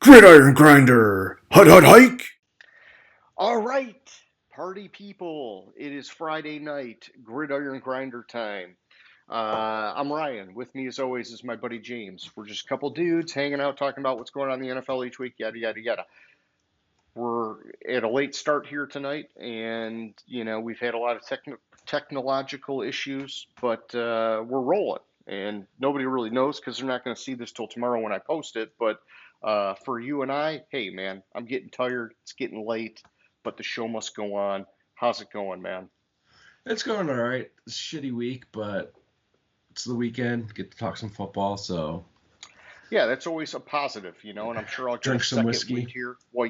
Gridiron Grinder! Hut hut hike! All right, party people. It is Friday night, Gridiron Grinder time. I'm Ryan. With me, as always, is my buddy James. We're just a couple dudes hanging out, talking about what's going on in the NFL each week, yada, yada, yada. We're at a late start here tonight, and, we've had a lot of technological issues, but we're rolling. And nobody really knows because they're not going to see this till tomorrow when I post it. But for you and I, hey, man, I'm getting tired. It's getting late, but the show must go on. How's it going, man? It's going all right. It's a shitty week, but it's the weekend. Get to talk some football, so Yeah, that's always a positive, and I'm sure I'll get a drink some second wind whiskey. here. Well,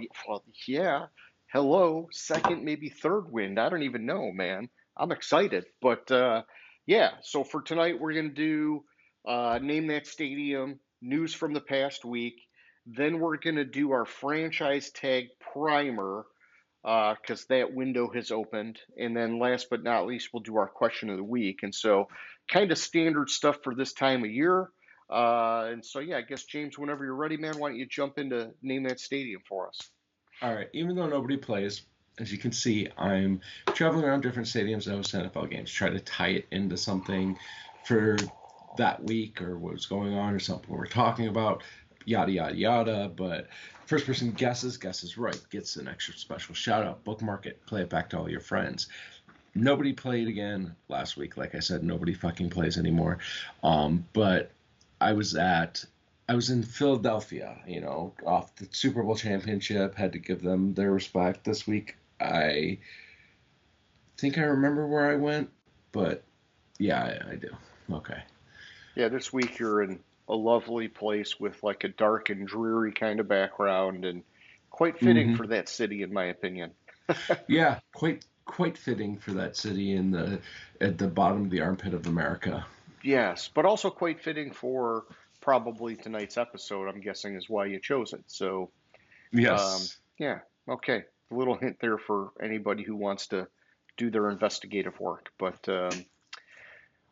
yeah. Hello, second, maybe third wind. I don't even know, man. I'm excited. But yeah, so for tonight, we're going to do Name That Stadium, news from the past week. Then we're going to do our franchise tag primer because that window has opened. And then last but not least, we'll do our question of the week. And so, kind of standard stuff for this time of year. And so, yeah, I guess, James, whenever you're ready, man, why don't you jump into Name That Stadium for us? All right, even though nobody plays, as you can see, I'm traveling around different stadiums that host NFL games, try to tie it into something for that week or what's going on or something we're talking about, yada yada yada. But first person guesses right, gets an extra special shout out. Bookmark it, play it back to all your friends. Nobody played again last week. Like I said, nobody fucking plays anymore. But I was at I was in Philadelphia, off the Super Bowl championship, had to give them their respect this week. I think I remember where I went, but yeah, I do. Okay. Yeah, this week you're in a lovely place with like a dark and dreary kind of background and quite fitting Mm-hmm. for that city, in my opinion. Yeah, quite fitting for that city in the at the bottom of the armpit of America. Yes, but also quite fitting for probably tonight's episode, I'm guessing, is why you chose it. So, Yes. yeah, okay. A little hint there for anybody who wants to do their investigative work. But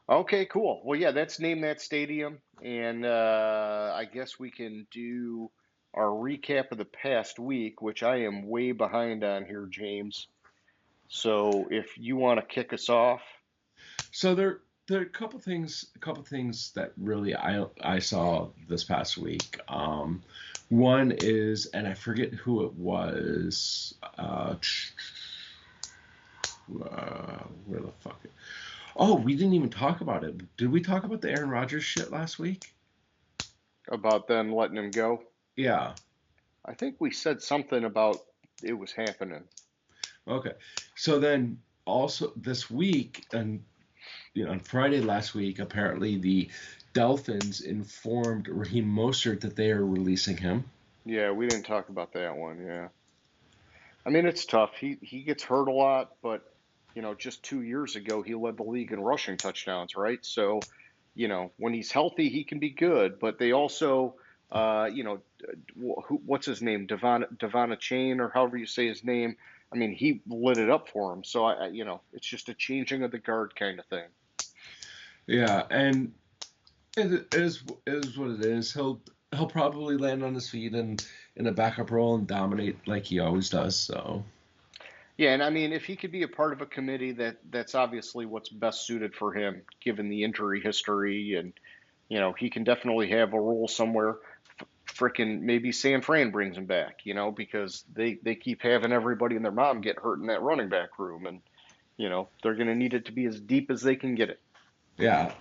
okay, cool. Well, yeah, that's Name That Stadium. And I guess we can do our recap of the past week, which I am way behind on here, James. So if you want to kick us off. So there are a couple things that really I saw this past week. One is, and I forget who it was. Where the fuck? Oh, we didn't even talk about it. Did we talk about the Aaron Rodgers shit last week? About them letting him go. Yeah. I think we said something about it was happening. Okay. So then also this week and on Friday last week, apparently the Dolphins informed Raheem Mostert that they are releasing him. Yeah, we didn't talk about that one. Yeah. I mean, it's tough. He gets hurt a lot, but just 2 years ago he led the league in rushing touchdowns, right? So, when he's healthy, he can be good. But they also, what's his name, Devon Chain or however you say his name. I mean, he lit it up for him. So it's just a changing of the guard kind of thing. Yeah, and it is what it is. He'll probably land on his feet and in a backup role and dominate like he always does. So Yeah, and I mean, if he could be a part of a committee, that's obviously what's best suited for him, given the injury history, and he can definitely have a role somewhere. Frickin' maybe San Fran brings him back, because they keep having everybody and their mom get hurt in that running back room, and they're gonna need it to be as deep as they can get it. yeah,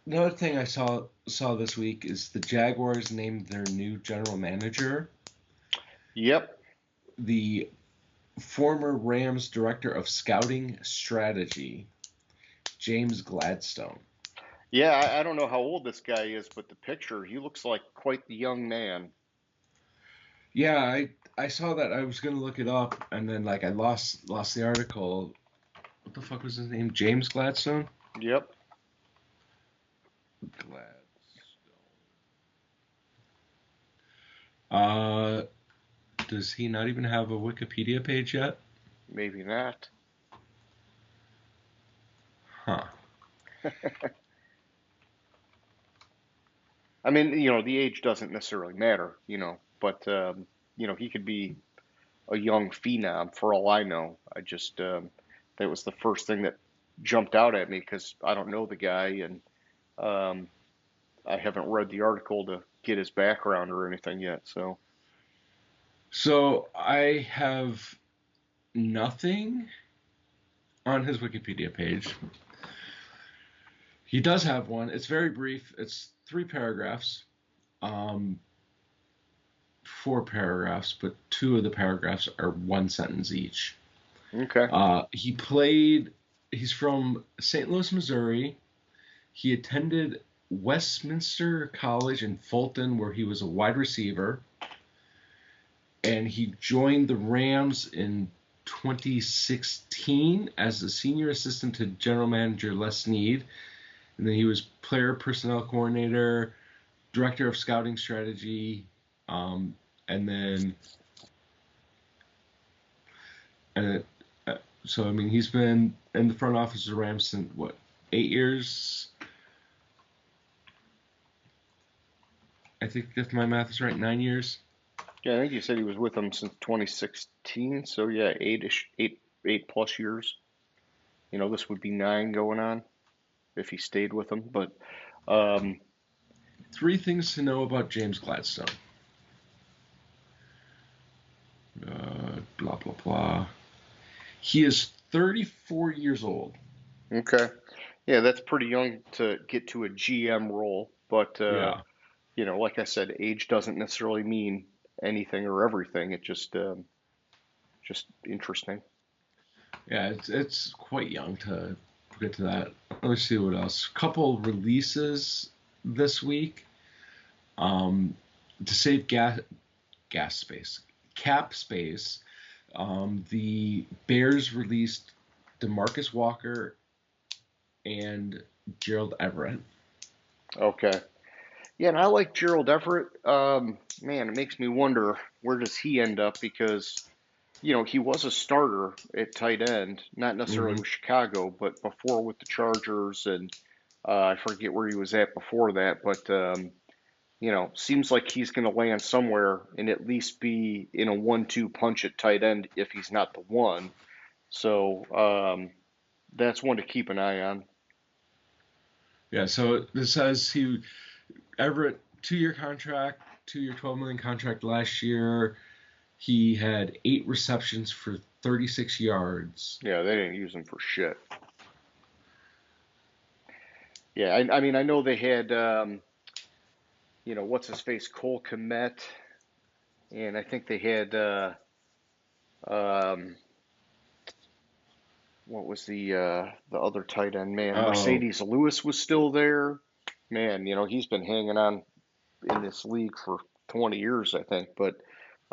another thing I saw this week is the Jaguars named their new general manager Yep. the former Rams director of scouting strategy, James Gladstone. Yeah, I don't know how old this guy is, but the picture, he looks like quite the young man. Yeah, I saw that. I was gonna look it up, and then like I lost the article. What the fuck was his name? James Gladstone. Yep. Gladstone. Uh, does he not even have a Wikipedia page yet? Maybe not. Huh. I mean, the age doesn't necessarily matter, but he could be a young phenom for all I know. That was the first thing that jumped out at me because I don't know the guy and um, I haven't read the article to get his background or anything yet. So I have nothing on his Wikipedia page. He does have one. It's very brief. It's 3 paragraphs, 4 paragraphs, but 2 of the paragraphs are 1 sentence each. Okay. He's from St. Louis, Missouri. He attended Westminster College in Fulton, where he was a wide receiver. And he joined the Rams in 2016 as the senior assistant to general manager Les Snead. And then he was player personnel coordinator, director of scouting strategy, and so I mean he's been in the front office of the Rams since 8 years? I think if my math is right, 9 years. Yeah, I think you said he was with them since 2016. So yeah, eight plus years. This would be 9 going on if he stayed with them. But 3 things to know about James Gladstone. Blah blah blah. He is 34 years old. okay, yeah, that's pretty young to get to a GM role. But Yeah. like I said, age doesn't necessarily mean anything or everything. It just interesting. Yeah, it's quite young to get to that. Let me see what else. Couple releases this week. To save cap space. The Bears released DeMarcus Walker and Gerald Everett. Okay. Yeah, and I like Gerald Everett. Man, it makes me wonder where does he end up because he was a starter at tight end, not necessarily Mm-hmm. with Chicago, but before with the Chargers, and I forget where he was at before that. But seems like he's going to land somewhere and at least be in a 1-2 punch at tight end if he's not the one. So that's one to keep an eye on. Yeah, so this says Everett 2-year contract, 2-year $12 million contract last year. He had 8 receptions for 36 yards. Yeah, they didn't use him for shit. Yeah, I mean, I know they had, what's his face, Cole Kmet, and I think they had, um, what was the other tight end, man? Oh, Mercedes Lewis was still there. Man, he's been hanging on in this league for 20 years, I think. But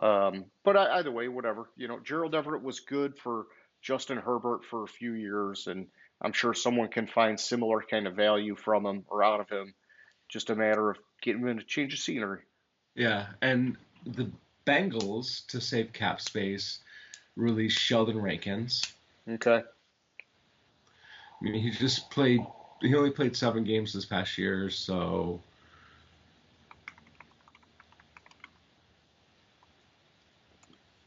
either way, whatever. Gerald Everett was good for Justin Herbert for a few years, and I'm sure someone can find similar kind of value from him or out of him. Just a matter of getting him a change of scenery. yeah, and the Bengals, to save cap space, released Sheldon Rankins. Okay. I mean, he only played 7 games this past year, so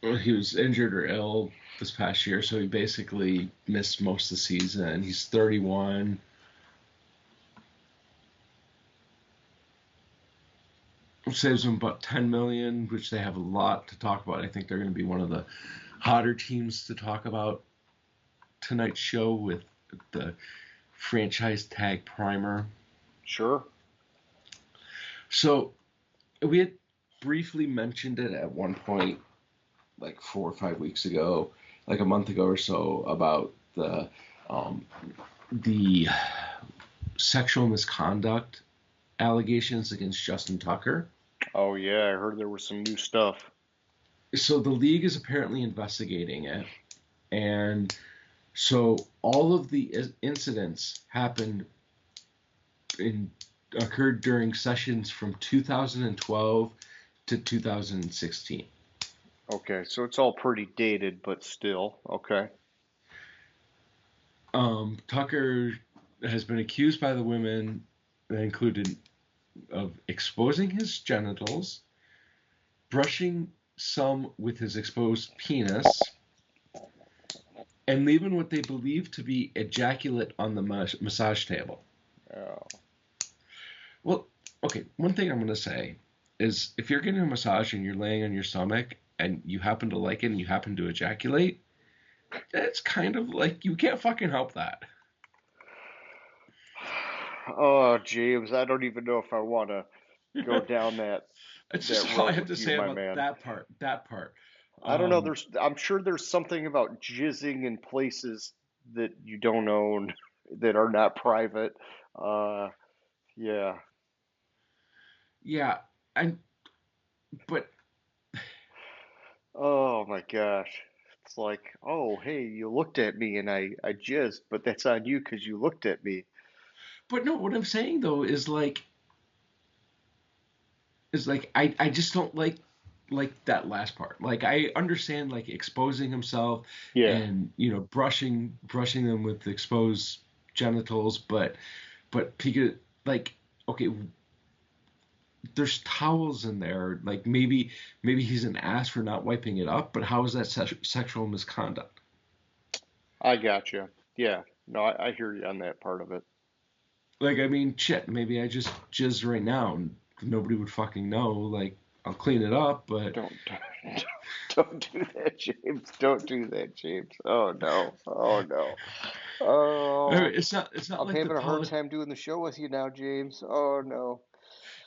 he was injured or ill this past year, so he basically missed most of the season. He's 31. Saves them about 10 million, which they have a lot to talk about. I think they're going to be one of the hotter teams to talk about tonight's show with the franchise tag primer. Sure. So we had briefly mentioned it at one point, like 4 or 5 weeks ago, like a month ago or so, about the sexual misconduct allegations against Justin Tucker. Oh yeah, I heard there was some new stuff. So the league is apparently investigating it, and so all of the incidents occurred during sessions from 2012 to 2016. Okay, so it's all pretty dated, but still okay. Tucker has been accused by the women, that included, of exposing his genitals, brushing some with his exposed penis, and leaving what they believe to be ejaculate on the massage table. Oh. Well, okay, one thing I'm going to say is if you're getting a massage and you're laying on your stomach and you happen to like it and you happen to ejaculate, it's kind of like you can't fucking help that. Oh, James, I don't even know if I want to go down It's just that all I road have to with you, say my about man. that part. That part. I don't know. Um, I'm sure there's something about jizzing in places that you don't own that are not private. Uh, yeah. yeah, and but Oh my gosh. It's like, oh, hey, you looked at me and I jizzed, but that's on you because you looked at me. no, what I'm saying though is like I just don't like that last part. Like I understand like exposing himself Yeah. and brushing them with exposed genitals, but because like okay, there's towels in there. Like maybe he's an ass for not wiping it up, but how is that sexual misconduct? I got you. Yeah. No, I hear you on that part of it. Like I mean, shit, maybe I just jizzed right now and nobody would fucking know. Like I'll clean it up, but Don't do that, James. Don't do that, James. Oh no. Oh no. Oh, it's not I'm like the having a hard polit time doing the show with you now, James. Oh no.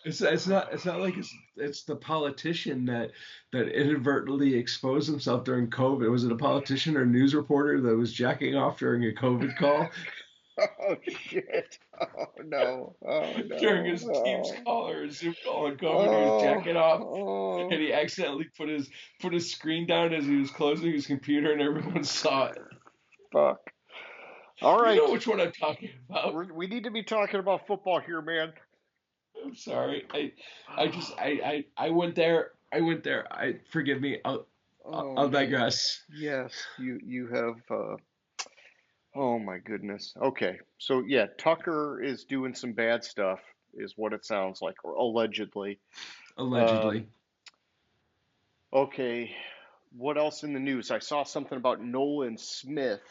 it's not like it's the politician that inadvertently exposed himself during COVID. Was it a politician or news reporter that was jacking off during a COVID call? Oh shit. Oh no. Oh During no. his Teams call or his Zoom call on COVID, he was Oh. jacking off, Oh. and he accidentally put his screen down as he was closing his computer, and everyone saw it. Fuck. All You right. know which one I'm talking about. We need to be talking about football here, man. I'm sorry. I just I went there. I went there. I forgive me. Oh I'll man. digress. Yes, you have oh my goodness. Okay. So yeah, Tucker is doing some bad stuff is what it sounds like, or allegedly. Um, Allegedly. okay. What else in the news? I saw something about Nolan Smith,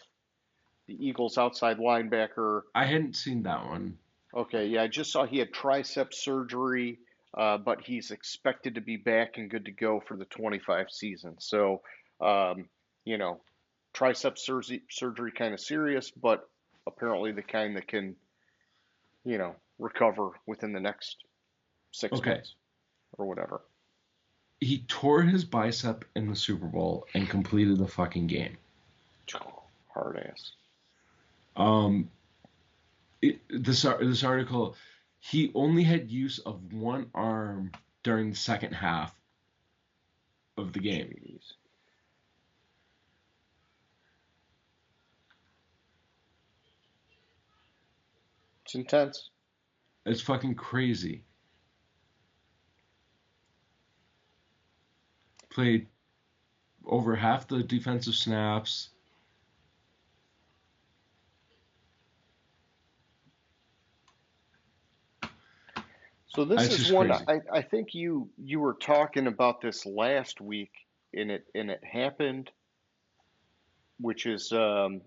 the Eagles outside linebacker. I hadn't seen that one. Okay, yeah, I just saw he had tricep surgery, but he's expected to be back and good to go for the 25 season. So, um, you know, tricep surgery kind of serious, but apparently the kind that can, recover within the next six Okay. months or whatever. He tore his bicep in the Super Bowl and completed the fucking game. Hard ass. Um, this article, he only had use of one arm during the second half of the game. Jeez. It's intense. It's fucking crazy. Played over half the defensive snaps. So this It's is just one crazy. I think you were talking about this last week and it happened, which is the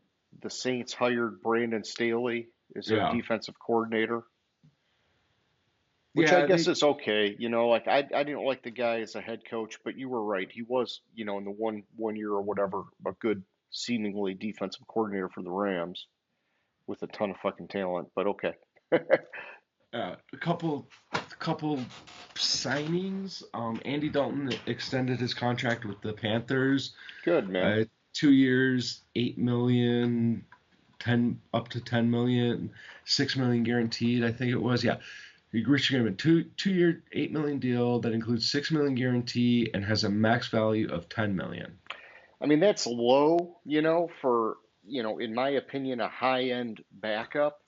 Saints hired Brandon Staley as their Yeah. defensive coordinator, which I Yeah, guess they is okay. Like I didn't like the guy as a head coach, but you were right. He was, in the one year or whatever, a good seemingly defensive coordinator for the Rams with a ton of fucking talent. But okay. a couple signings. Andy Dalton extended his contract with the Panthers. Good, man. 2 years, 8 million, 10 up to 10 million, 6 million guaranteed. I think it was. Yeah, he reached agreement. Two-year, 8 million deal that includes 6 million guarantee and has a max value of 10 million. I mean, that's low, for, in my opinion, a high-end backup.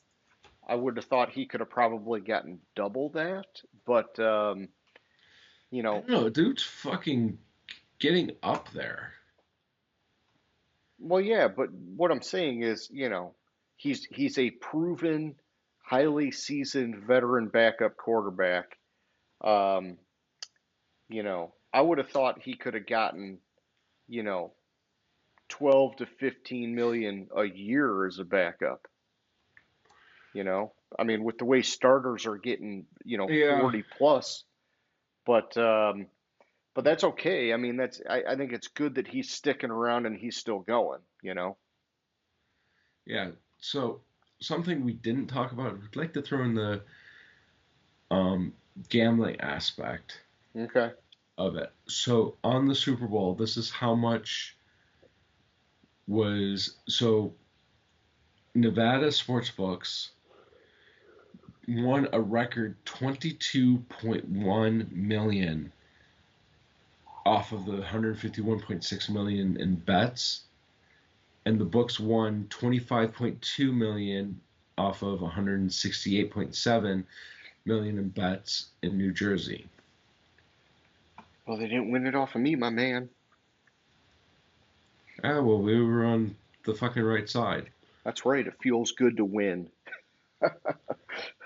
I would have thought he could have probably gotten double that, but you I know, don't know, dude's fucking getting up there. well, yeah, but what I'm saying is, he's a proven, highly seasoned veteran backup quarterback. Um, you know, I would have thought he could have gotten, you know, 12 to 15 million a year as a backup. You know, I mean, with the way starters are getting, Yeah, 40 plus, but that's okay. I mean, I think it's good that he's sticking around and he's still going. yeah. So something we didn't talk about, I'd like to throw in the um, gambling aspect Okay. of it. So on the Super Bowl, this is how much was so Nevada sportsbooks won a record 22.1 million off of the 151.6 million in bets, and the books won 25.2 million off of 168.7 million in bets in New Jersey. Well, they didn't win it off of me, my man. Ah, well, we were on the fucking right side. That's right. It feels good to win.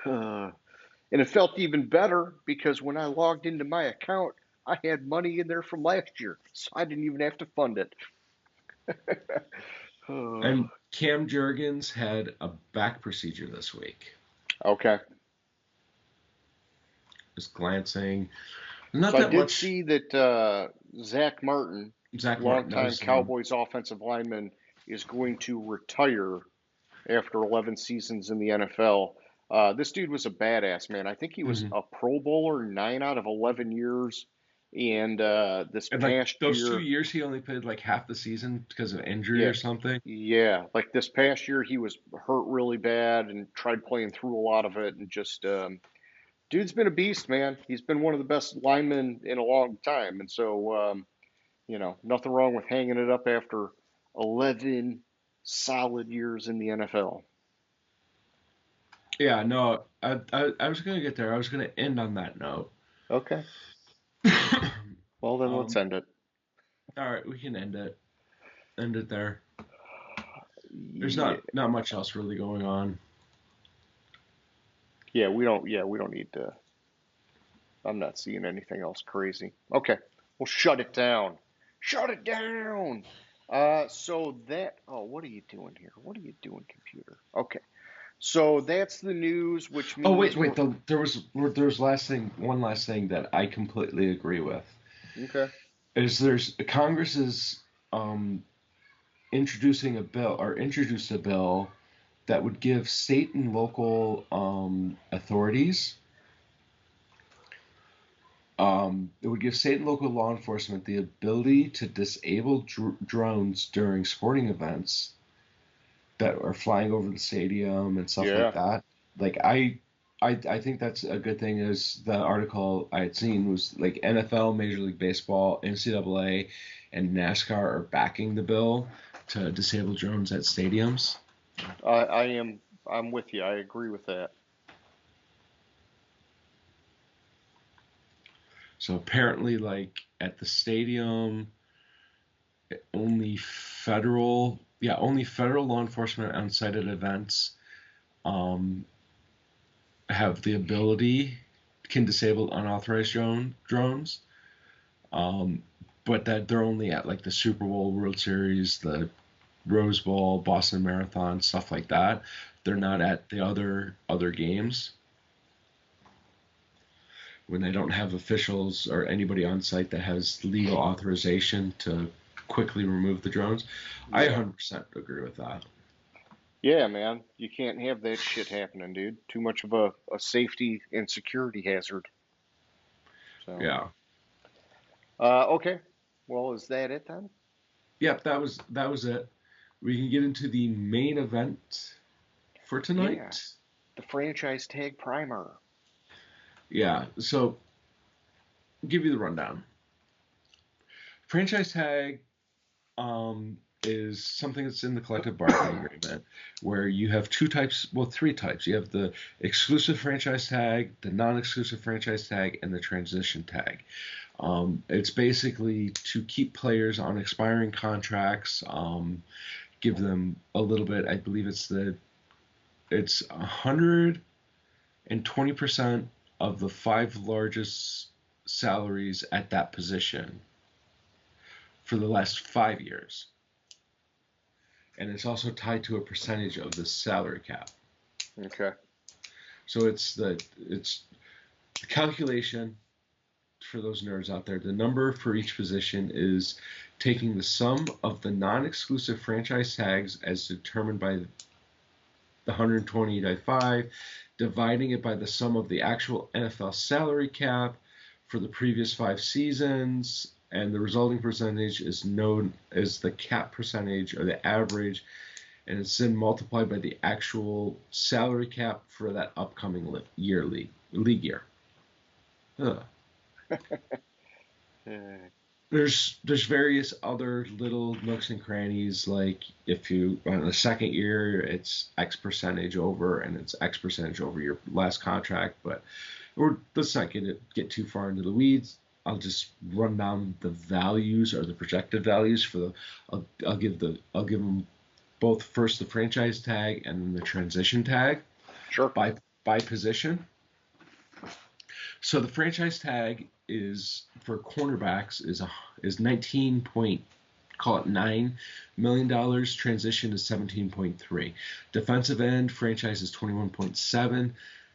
And it felt even better because when I logged into my account, I had money in there from last year, so I didn't even have to fund it. And Cam Jurgens had a back procedure this week. Okay. Just glancing, not So I that did much. see that Zach Martin, Zach Martin, that longtime was the name. Cowboys offensive lineman, is going to retire after 11 seasons in the NFL. This dude was a badass, man. I think he was Mhm. a Pro Bowler 9 out of 11 years. And this And like past those two year, years, he only played like half the season because of injury yeah, or something. yeah, like this past year, he was hurt really bad and tried playing through a lot of it. And just, dude's been a beast, man. He's been one of the best linemen in a long time. And so, nothing wrong with hanging it up after 11 solid years in the NFL. Yeah, no, I was gonna get there. I was gonna end on that note. Okay. Well, then let's um, end it. all right, we can end it. End it there. There's Yeah, not much else really going on. we don't need to. I'm not seeing anything else crazy. Okay. Well, shut it down. Shut it down. What are you doing here? What are you doing, computer? Okay. So that's the news, which Oh wait, means wait. we're There was one last thing that I completely agree with. okay. There's Congress is um, introduced a bill that would give state and local authorities. It would give state and local law enforcement the ability to disable drones during sporting events that are flying over the stadium and stuff like Yeah. that. Like I think that's a good thing. Is the article I had seen was like NFL, Major League Baseball, NCAA, and NASCAR are backing the bill to disable drones at stadiums. I am. I'm with you. I agree with that. So apparently, like at the stadium, only federal law enforcement on site at events um, have the ability can disable unauthorized drones, um, but that they're only at like the Super Bowl, World Series, the Rose Bowl, Boston Marathon, stuff like that. They're not at the other games when they don't have officials or anybody on site that has legal authorization to quickly remove the drones. I Yeah. 100% agree with that. Yeah, man. You can't have that shit happening, dude. Too much of a safety and security hazard. So, Yeah. okay. Well, is that it then? Yep, that was it. We can get into the main event for Yeah. tonight. The franchise tag primer. Yeah, so give you the rundown. Franchise tag is something that's in the collective bargaining agreement where you have three types. You have the exclusive franchise tag, the non-exclusive franchise tag, and the transition tag. It's basically to keep players on expiring contracts, give them a little bit. I believe it's 120% of the five largest salaries at that position for the last 5 years. And it's also tied to a percentage of the salary cap. Okay. So it's the calculation for those nerds out there. The number for each position is taking the sum of the non-exclusive franchise tags as determined by the 120.5, dividing it by the sum of the actual NFL salary cap for the previous 5 seasons, and the resulting percentage is known as the cap percentage or the average, and it's then multiplied by the actual salary cap for that upcoming league year. Ugh. There's various other little nooks and crannies, like if you on the second year it's X percentage over, and it's X percentage over your last contract. But let's not get too far into the weeds. I'll just run down the values or the projected values for the. I'll give them both first the franchise tag and then the transition tag. Sure. By position. So the franchise tag is for cornerbacks is $19.9 million. Transition is 17.3. Defensive end franchise is 21.7.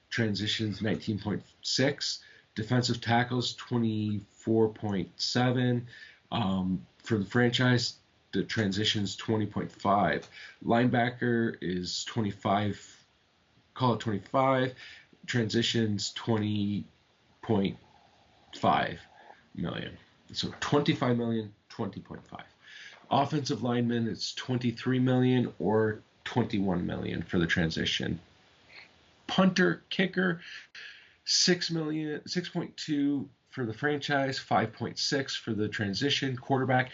Transitions 19.6. Defensive tackles 24.7. For the franchise, the transitions 20.5. Linebacker is 25. Call it 25. Transitions 20.5 million. So 25 million, 20.5. Offensive lineman, it's 23 million or 21 million for the transition. Punter, kicker, 6.2 for the franchise, 5.6 for the transition. Quarterback,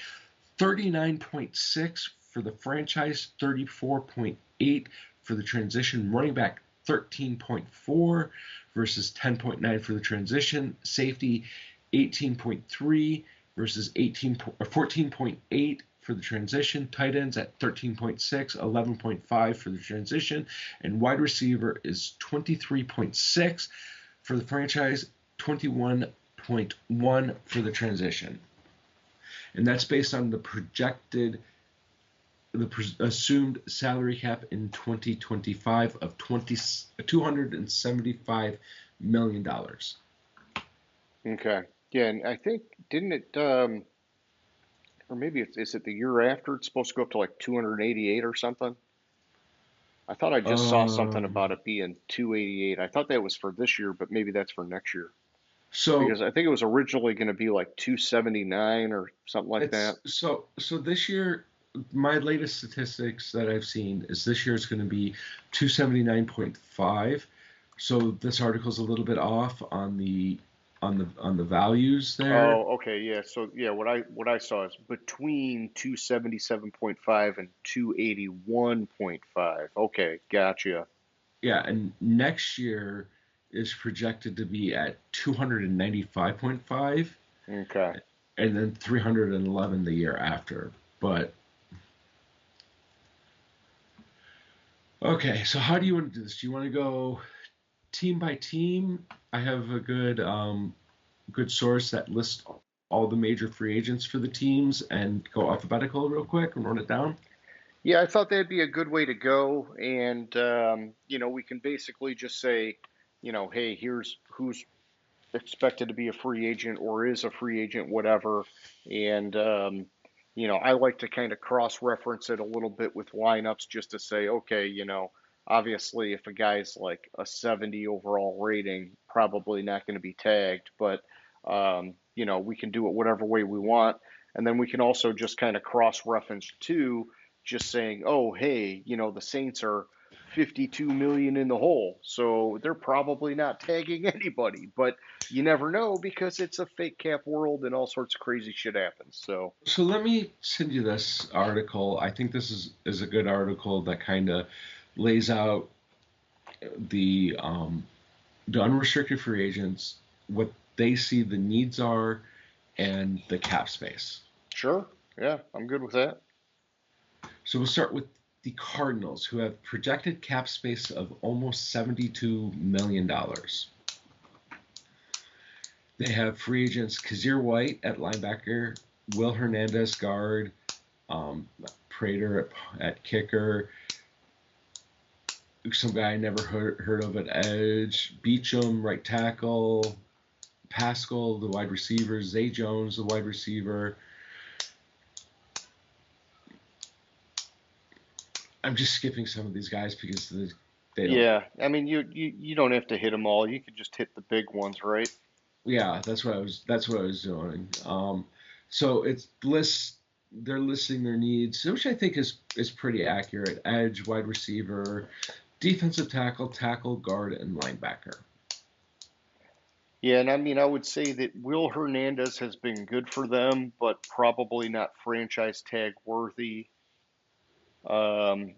39.6 for the franchise, 34.8 for the transition. Running back, 13.4 versus 10.9 for the transition. Safety, 18.3 versus 14.8 for the transition. Tight ends at 13.6, 11.5 for the transition. And wide receiver is 23.6 for the franchise, 21.1 for the transition. And that's based on the assumed salary cap in 2025 of $275 million. Okay. Yeah, and I think didn't it or maybe is it the year after it's supposed to go up to like 288 or something? I thought I just saw something about it being 288. I thought that was for this year, but maybe that's for next year. Because I think it was originally going to be like 279 or something like that. So this year, my latest statistics that I've seen is this year it's going to be 279.5. So this article's a little bit off on the values there. Oh, okay, yeah. So yeah, what I saw is between 277.5 and 281.5. Okay, gotcha. Yeah, and next year is projected to be at 295.5. Okay. And then 311 the year after. But okay, so how do you want to do this? Do you want to go team by team? I have a good source that lists all the major free agents for the teams and go alphabetical real quick and run it down. Yeah, I thought that'd be a good way to go. And, we can basically just say, hey, here's who's expected to be a free agent or is a free agent, whatever. And, I like to kind of cross-reference it a little bit with lineups just to say, okay, obviously if a guy's like a 70 overall rating, probably not going to be tagged, but, we can do it whatever way we want. And then we can also just kind of cross-reference too, just saying, oh, hey, the Saints are 52 million in the hole, so they're probably not tagging anybody, but you never know because it's a fake cap world and all sorts of crazy shit happens. So let me send you this article. I think this is a good article that kind of lays out the unrestricted free agents, what they see the needs are, and the cap space. Sure, yeah, I'm good with that. So we'll start with the Cardinals, who have projected cap space of almost $72 million. They have free agents Kazir White at linebacker, Will Hernandez guard, Prater at kicker, some guy I never heard of at edge, Beecham right tackle, Pascal the wide receiver, Zay Jones the wide receiver. I'm just skipping some of these guys because they don't. Yeah, I mean, you don't have to hit them all. You could just hit the big ones, right? Yeah, that's what I was doing. So it's lists they're listing their needs, which I think is pretty accurate. Edge, wide receiver, defensive tackle, tackle, guard, and linebacker. Yeah, and I mean, I would say that Will Hernandez has been good for them, but probably not franchise tag worthy. Um,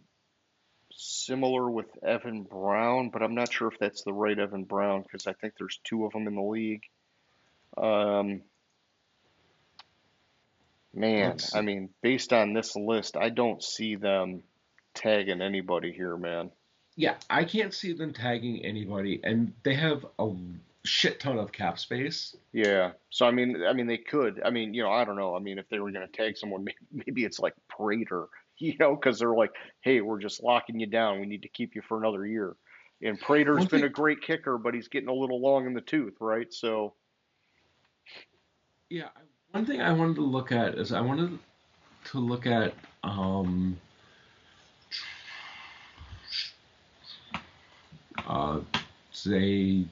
Similar with Evan Brown, but I'm not sure if that's the right Evan Brown because I think there's two of them in the league. Um, Man, Let's I see. mean, based on this list, I don't see them tagging anybody here, man. Yeah, I can't see them tagging anybody, and they have a shit ton of cap space. Yeah. So I mean, they could. I mean, I don't know. I mean, if they were going to tag someone, maybe it's like Prater, because they're like, hey, we're just locking you down. We need to keep you for another year. And Prater's One been thing, a great kicker, but he's getting a little long in the tooth, right? So, yeah, one thing I wanted to look at is I wanted to look at uh, say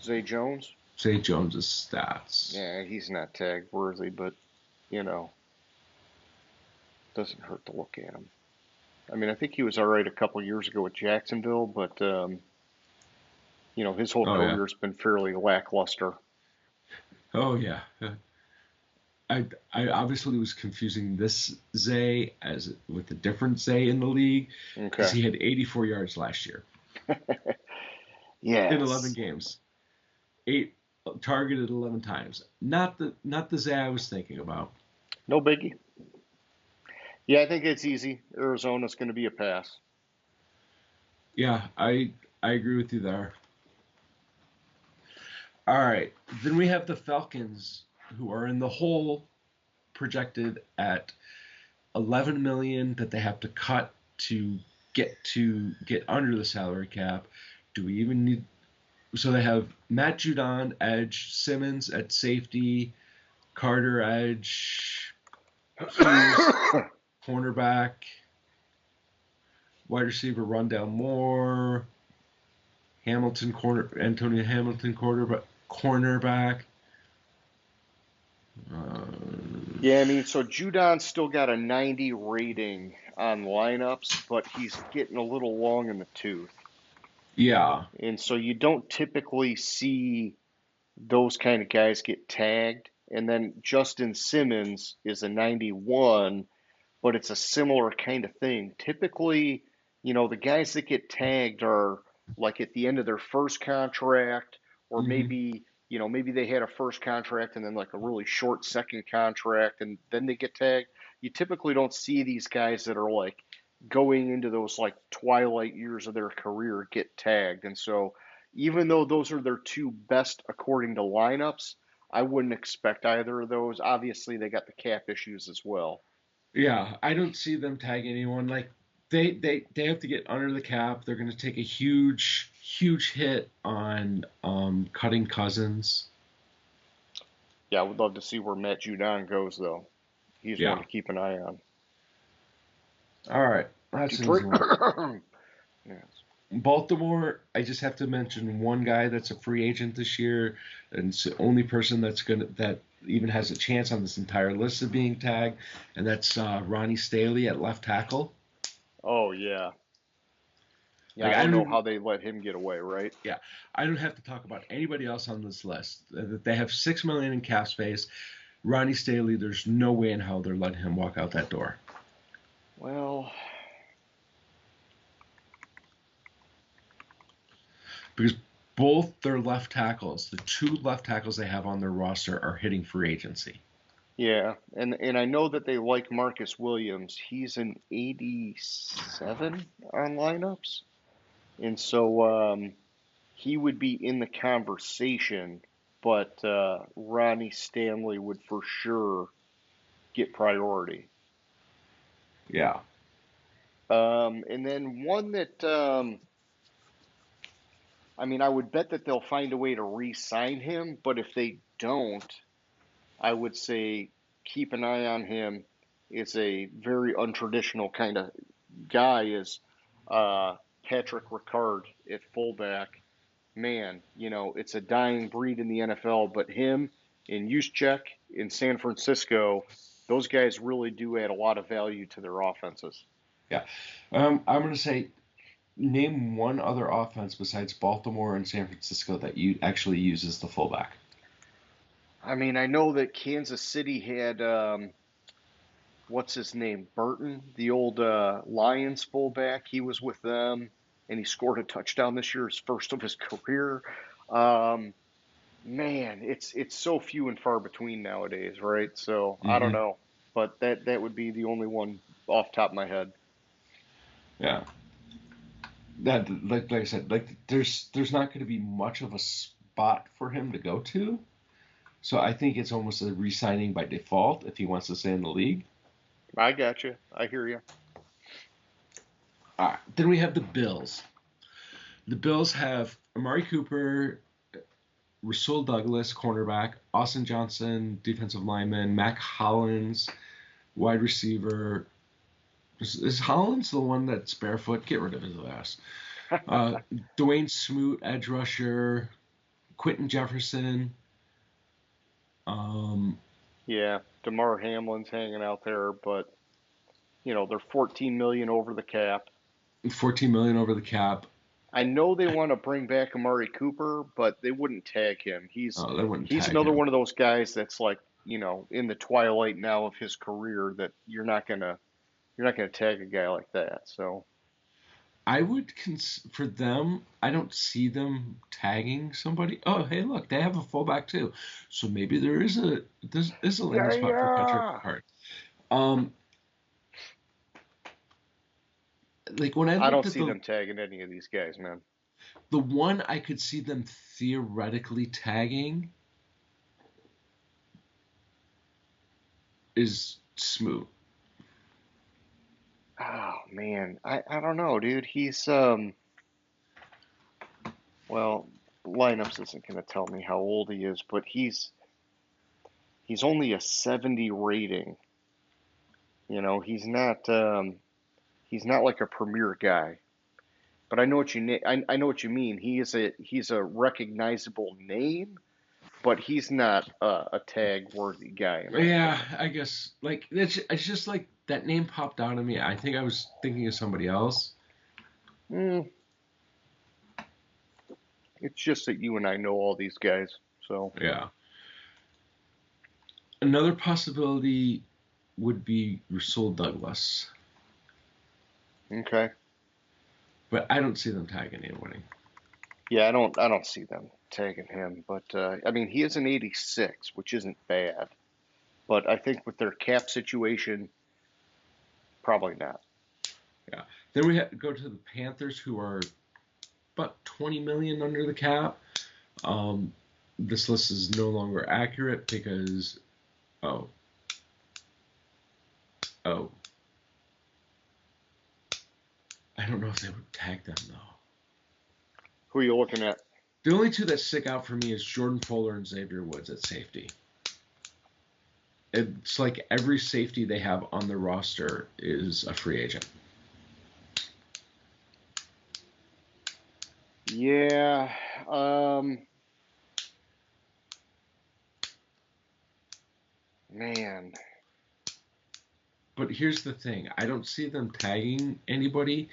Zay Jones, say Jones's stats. yeah, he's not tag worthy, but you know, doesn't hurt to look at him. I mean, I think he was all right a couple years ago with Jacksonville, but his whole Oh yeah. career's been fairly lackluster. Oh yeah. I obviously was confusing this Zay as with a different Zay in the league because Okay. he had 84 yards last year in 11 Yes. games, eight targeted 11 times. Not the Zay I was thinking about. No biggie. Yeah, I think it's easy. Arizona's going to be a pass. Yeah, I agree with you there. All right, then we have the Falcons who are in the hole, projected at 11 million that they have to cut to get under the salary cap. Do we even need? So they have Matt Judon edge, Simmons at safety, Carter edge, Hughes cornerback, wide receiver Rondell Moore, Antonio Hamilton cornerback. Yeah, I mean, so Judon's still got a 90 rating on lineups, but he's getting a little long in the tooth. Yeah, And so you don't typically see those kind of guys get tagged. And then Justin Simmons is a 91, but it's a similar kind of thing. Typically, the guys that get tagged are like at the end of their first contract, or hmm maybe they had a first contract and then like a really short second contract and then they get tagged. You typically don't see these guys that are like going into those like twilight years of their career get tagged. And so even though those are their two best according to lineups, I wouldn't expect either of those. Obviously, they got the cap issues as well. yeah. I don't see them tag anyone. Like they have to get under the cap. They're going to take a huge hit on cutting Cousins. Yeah, I would love to see where Matt Judon goes, though. He's one Yeah. to keep an eye on. All right, that's an Detroit. easy one. Yes. Baltimore, I just have to mention one guy that's a free agent this year, and it's the only person that even has a chance on this entire list of being tagged, and that's Ronnie Staley at left tackle. Oh, yeah. Yeah, Like I I don't know don't, how they let him get away, right? yeah, I don't have to talk about anybody else on this list. They have 6 million in cap space. Ronnie Staley, there's no way in hell they're letting him walk out that door Well, because both their left tackles, the two left tackles they have on their roster, are hitting free agency. yeah. And I know that they like Marcus Williams. He's an 87 on lineups. And so he would be in the conversation. but Ronnie Stanley would for sure get priority. Yeah. And then one that, I mean, I would bet that they'll find a way to re-sign him, but if they don't, I would say keep an eye on him. Is a very untraditional kind of guy. Is uh, Patrick Ricard at fullback. Man, it's a dying breed in the NFL, but him and Juszczyk in San Francisco, those guys really do add a lot of value to their offenses. Yeah. I'm going to say name one other offense besides Baltimore and San Francisco that you actually use as the fullback. I mean, I know that Kansas City had what's his name, Burton, the old Lions fullback. He was with them, and he scored a touchdown this year, his first of his career. Um, Man, it's so few and far between nowadays, right? So I don't Hmm. know, but that would be the only one off the top of my head. Yeah. That like I said, like there's not going to be much of a spot for him to go to. So I think it's almost a re-signing by default if he wants to stay in the league. I got you. I hear you. All right. Then we have the Bills. The Bills have Amari Cooper, Rasul Douglas, cornerback, Austin Johnson, defensive lineman, Mac Hollins, wide receiver. Is Hollins the one that's barefoot? Get rid of his ass. Dwayne Smoot, edge rusher, Quentin Jefferson. Um, Yeah, DeMar Hamlin's hanging out there, but they're 14 million over the cap. 14 million over the cap. I know they want to bring back Amari Cooper, but they wouldn't tag him. He's Oh, they wouldn't he's tag another him. one of those guys that's like, in the twilight now of his career that you're not gonna tag a guy like that. So I would for them. I don't see them tagging somebody. Oh, hey, look, they have a fullback too. So maybe there's a landing yeah, spot for Patrick yeah. Hart. Um, like when I I looked don't at see them tagging any of these guys, man. the one I could see them theoretically tagging is Smoot. Oh man, I don't know, dude. He's well, lineups isn't gonna tell me how old he is, but he's only a 70 rating. He's not like a premier guy. But I know what you mean. He's a recognizable name, but he's not a tag worthy guy in my Yeah, opinion. I guess like it's just like that name popped out of me. I think I was thinking of somebody else. Mm, it's just that you and I know all these guys, so Yeah. Another possibility would be Rasul Douglas, okay. but I don't see them tagging anybody. Yeah, I don't see them tagging him, but I mean he is an 86, which isn't bad. But I think with their cap situation, probably not. Yeah. Then we have to go to the Panthers, who are about 20 million under the cap. Um, this list is no longer accurate because oh oh I don't know if they would tag them though. Who are you looking at? The only two that stick out for me is Jordan Fuller and Xavier Woods at safety. It's like every safety they have on their roster is a free agent. Yeah, man. But here's the thing: I don't see them tagging anybody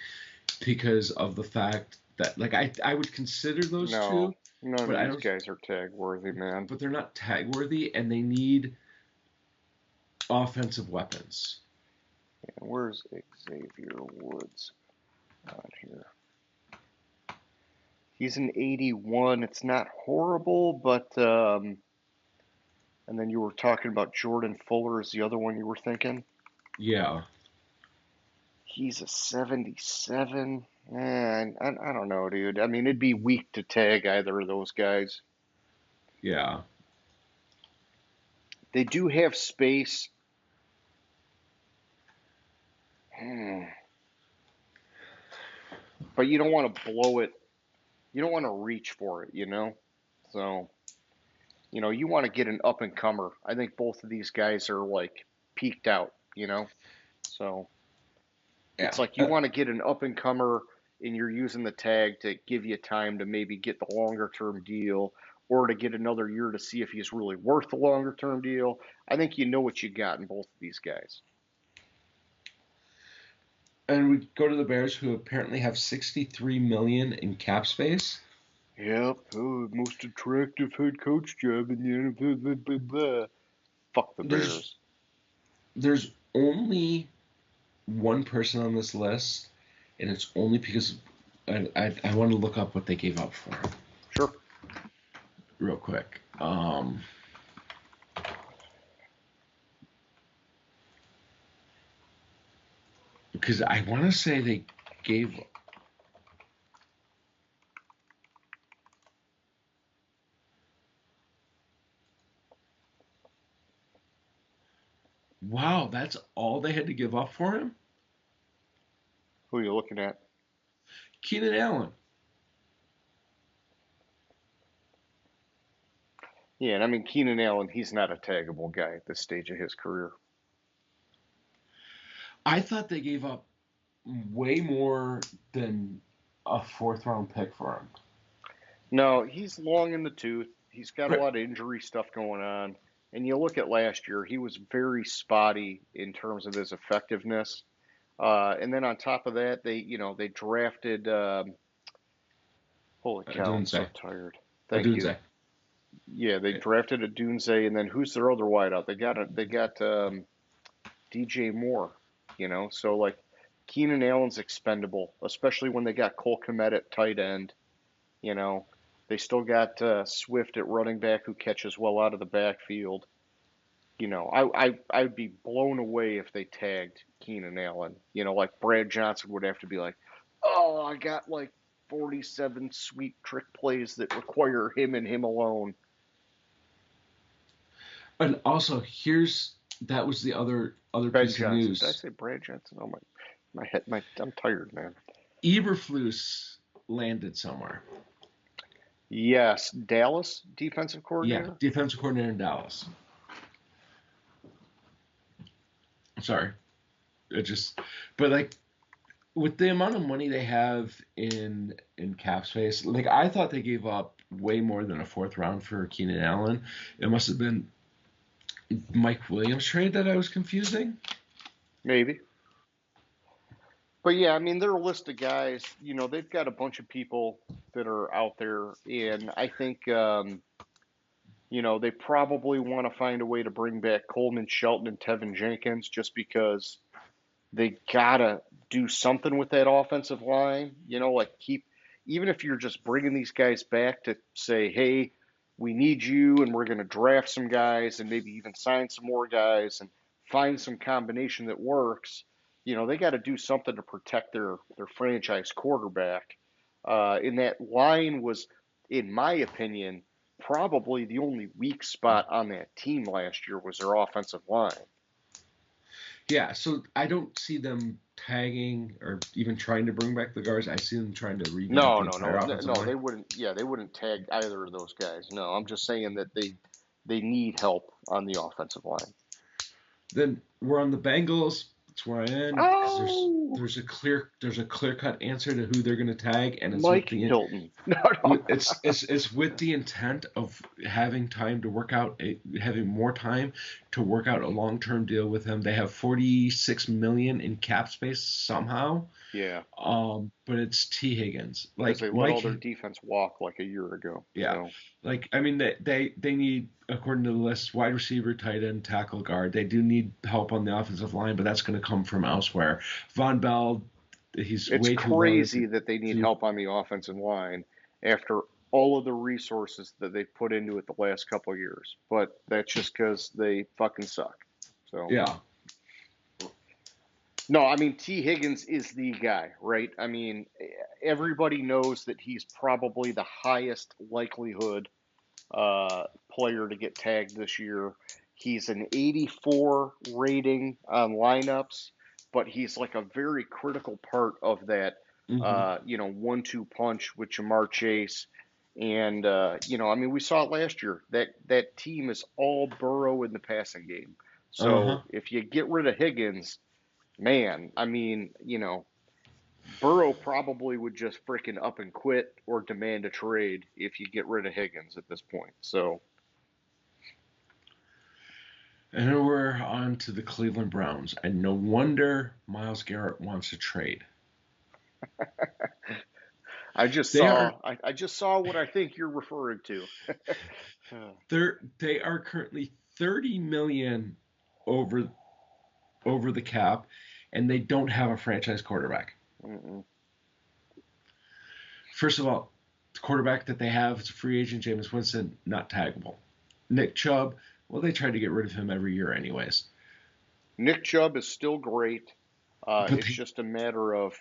because of the fact that, like, I would consider those No, two, none but of I these don't. guys are tag worthy, man. But they're not tag worthy, and they need offensive weapons. Yeah, where's Xavier Woods on here? He's an 81. It's not horrible, but and then you were talking about Jordan Fuller is the other one you were thinking. Yeah, He's a 77. Man, I don't know, dude. I mean, it'd be weak to tag either of those guys. Yeah. They do have space. Hmm. But you don't want to blow it. You don't want to reach for it, you know? So, you want to get an up and comer. I think both of these guys are like peaked out, you know? So, it's Yeah. like you want to get an up and comer and you're using the tag to give you time to maybe get the longer term deal or to get another year to see if he's really worth the longer term deal. I think you know what you got in both of these guys. And we go to the Bears, who apparently have 63 million in cap space. Yep. Oh, most attractive head coach job in the NFL. Blah, blah, blah. Fuck the There's Bears. there's only one person on this list, and it's only because I want to look up what they gave up for him Sure. real quick. Because I want to say they gave. Wow, that's all they had to give up for him? Who are you looking at? Keenan Allen. Yeah, and I mean Keenan Allen, he's not a taggable guy at this stage of his career. I thought they gave up way more than a fourth round pick for him. No, he's long in the tooth. He's got a Right. lot of injury stuff going on. And you look at last year, he was very spotty in terms of his effectiveness. And then on top of that, they drafted. Holy cow, I'm so Adunze. tired. Thank you. Adunze. Yeah, they drafted a Dunze, and then who's their other wideout? They got DJ Moore. So like Keenan Allen's expendable, especially when they got Cole Kmet at tight end. You know, they still got Swift at running back who catches well out of the backfield. I'd be blown away if they tagged Keenan Allen. Like Brad Johnson would have to be like, oh, I got like 47 sweet trick plays that require him and him alone. And also, that was the other Ben piece of Johnson. Did I news. say Brad Johnson? Oh my head, I'm tired, man. Eberflus landed somewhere. Yes, Dallas defensive Yeah, coordinator. defensive coordinator in Dallas. Sorry, but like with the amount of money they have in cap space, like I thought they gave up way more than a fourth round for Keenan Allen. It must have been Mike Williams trade that I was confusing. Maybe. But yeah, I mean, their list of guys, they've got a bunch of people that are out there, and I think, they probably want to find a way to bring back Coleman Shelton and Tevin Jenkins just because they gotta do something with that offensive line. Like even if you're just bringing these guys back to say, hey, we need you, and we're going to draft some guys, and maybe even sign some more guys, and find some combination that works. They got to do something to protect their franchise quarterback. And that line was, in my opinion, probably the only weak spot on that team last year was their offensive line. Yeah, so I don't see them tagging or even trying to bring back the guards. I see them trying to revamp No, the no, entire no, offensive no. line. They wouldn't. Yeah, they wouldn't tag either of those guys. No, I'm just saying that they need help on the offensive line. Then we're on the Bengals. That's where I am because Oh, there's a clear cut answer to who they're going to tag, and it's Mike Hilton. No, no. it's with the intent of having time to work out, having more time to work out a long term deal with him. They have 46 million in cap space somehow. Yeah, But it's T Higgins. because Like they let all their defense walk like a year ago. Yeah. So Like I mean they need, according to the list, wide receiver, tight end, tackle, guard. They do need help on the offensive line, but that's going to come from elsewhere. Von Bell, he's it's way too loaded crazy that they need to help on the offensive line after all of the resources that they've put into it the last couple of years. But that's just because they fucking suck. So. yeah. No, I mean, T. Higgins is the guy, right? I mean, everybody knows that he's probably the highest likelihood player to get tagged this year. He's an 84 rating on lineups, but he's like a very critical part of that, Hmm. 1-2 punch with Jamar Chase. And, I mean, we saw it last year. That team is all Burrow in the passing game. Uh-huh. So if you get rid of Higgins, man, I mean, Burrow probably would just freaking up and quit or demand a trade if you get rid of Higgins at this point. So, And then we're on to the Cleveland Browns. And no wonder Myles Garrett wants to trade. They are I just saw what I think you're referring to. they are currently 30 million over over the cap, and they don't have a franchise quarterback. Mm-mm. First of all, the quarterback that they have is a free agent, Jameis Winston, not taggable. Nick Chubb, well, they try to get rid of him every year anyways. Nick Chubb is still great. But It's just a matter of,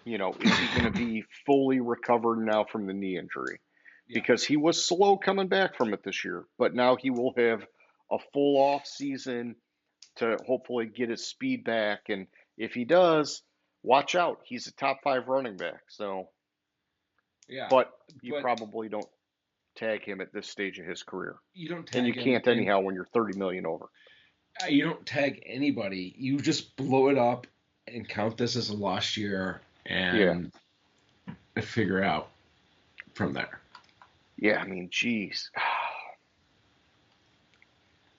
is he going to be fully recovered now from the knee injury? yeah, Because he was slow coming back from it this year, but now he will have a full off season to hopefully get his speed back. And if he does, watch out. He's a top 5 running back. So, yeah, but you but probably don't tag him at this stage of his career. you don't And you tag him, can't and anyhow when you're 30 million over. you don't tag anybody. You just blow it up and count this as a lost year Yeah. and figure out from there. Yeah, I mean, geez.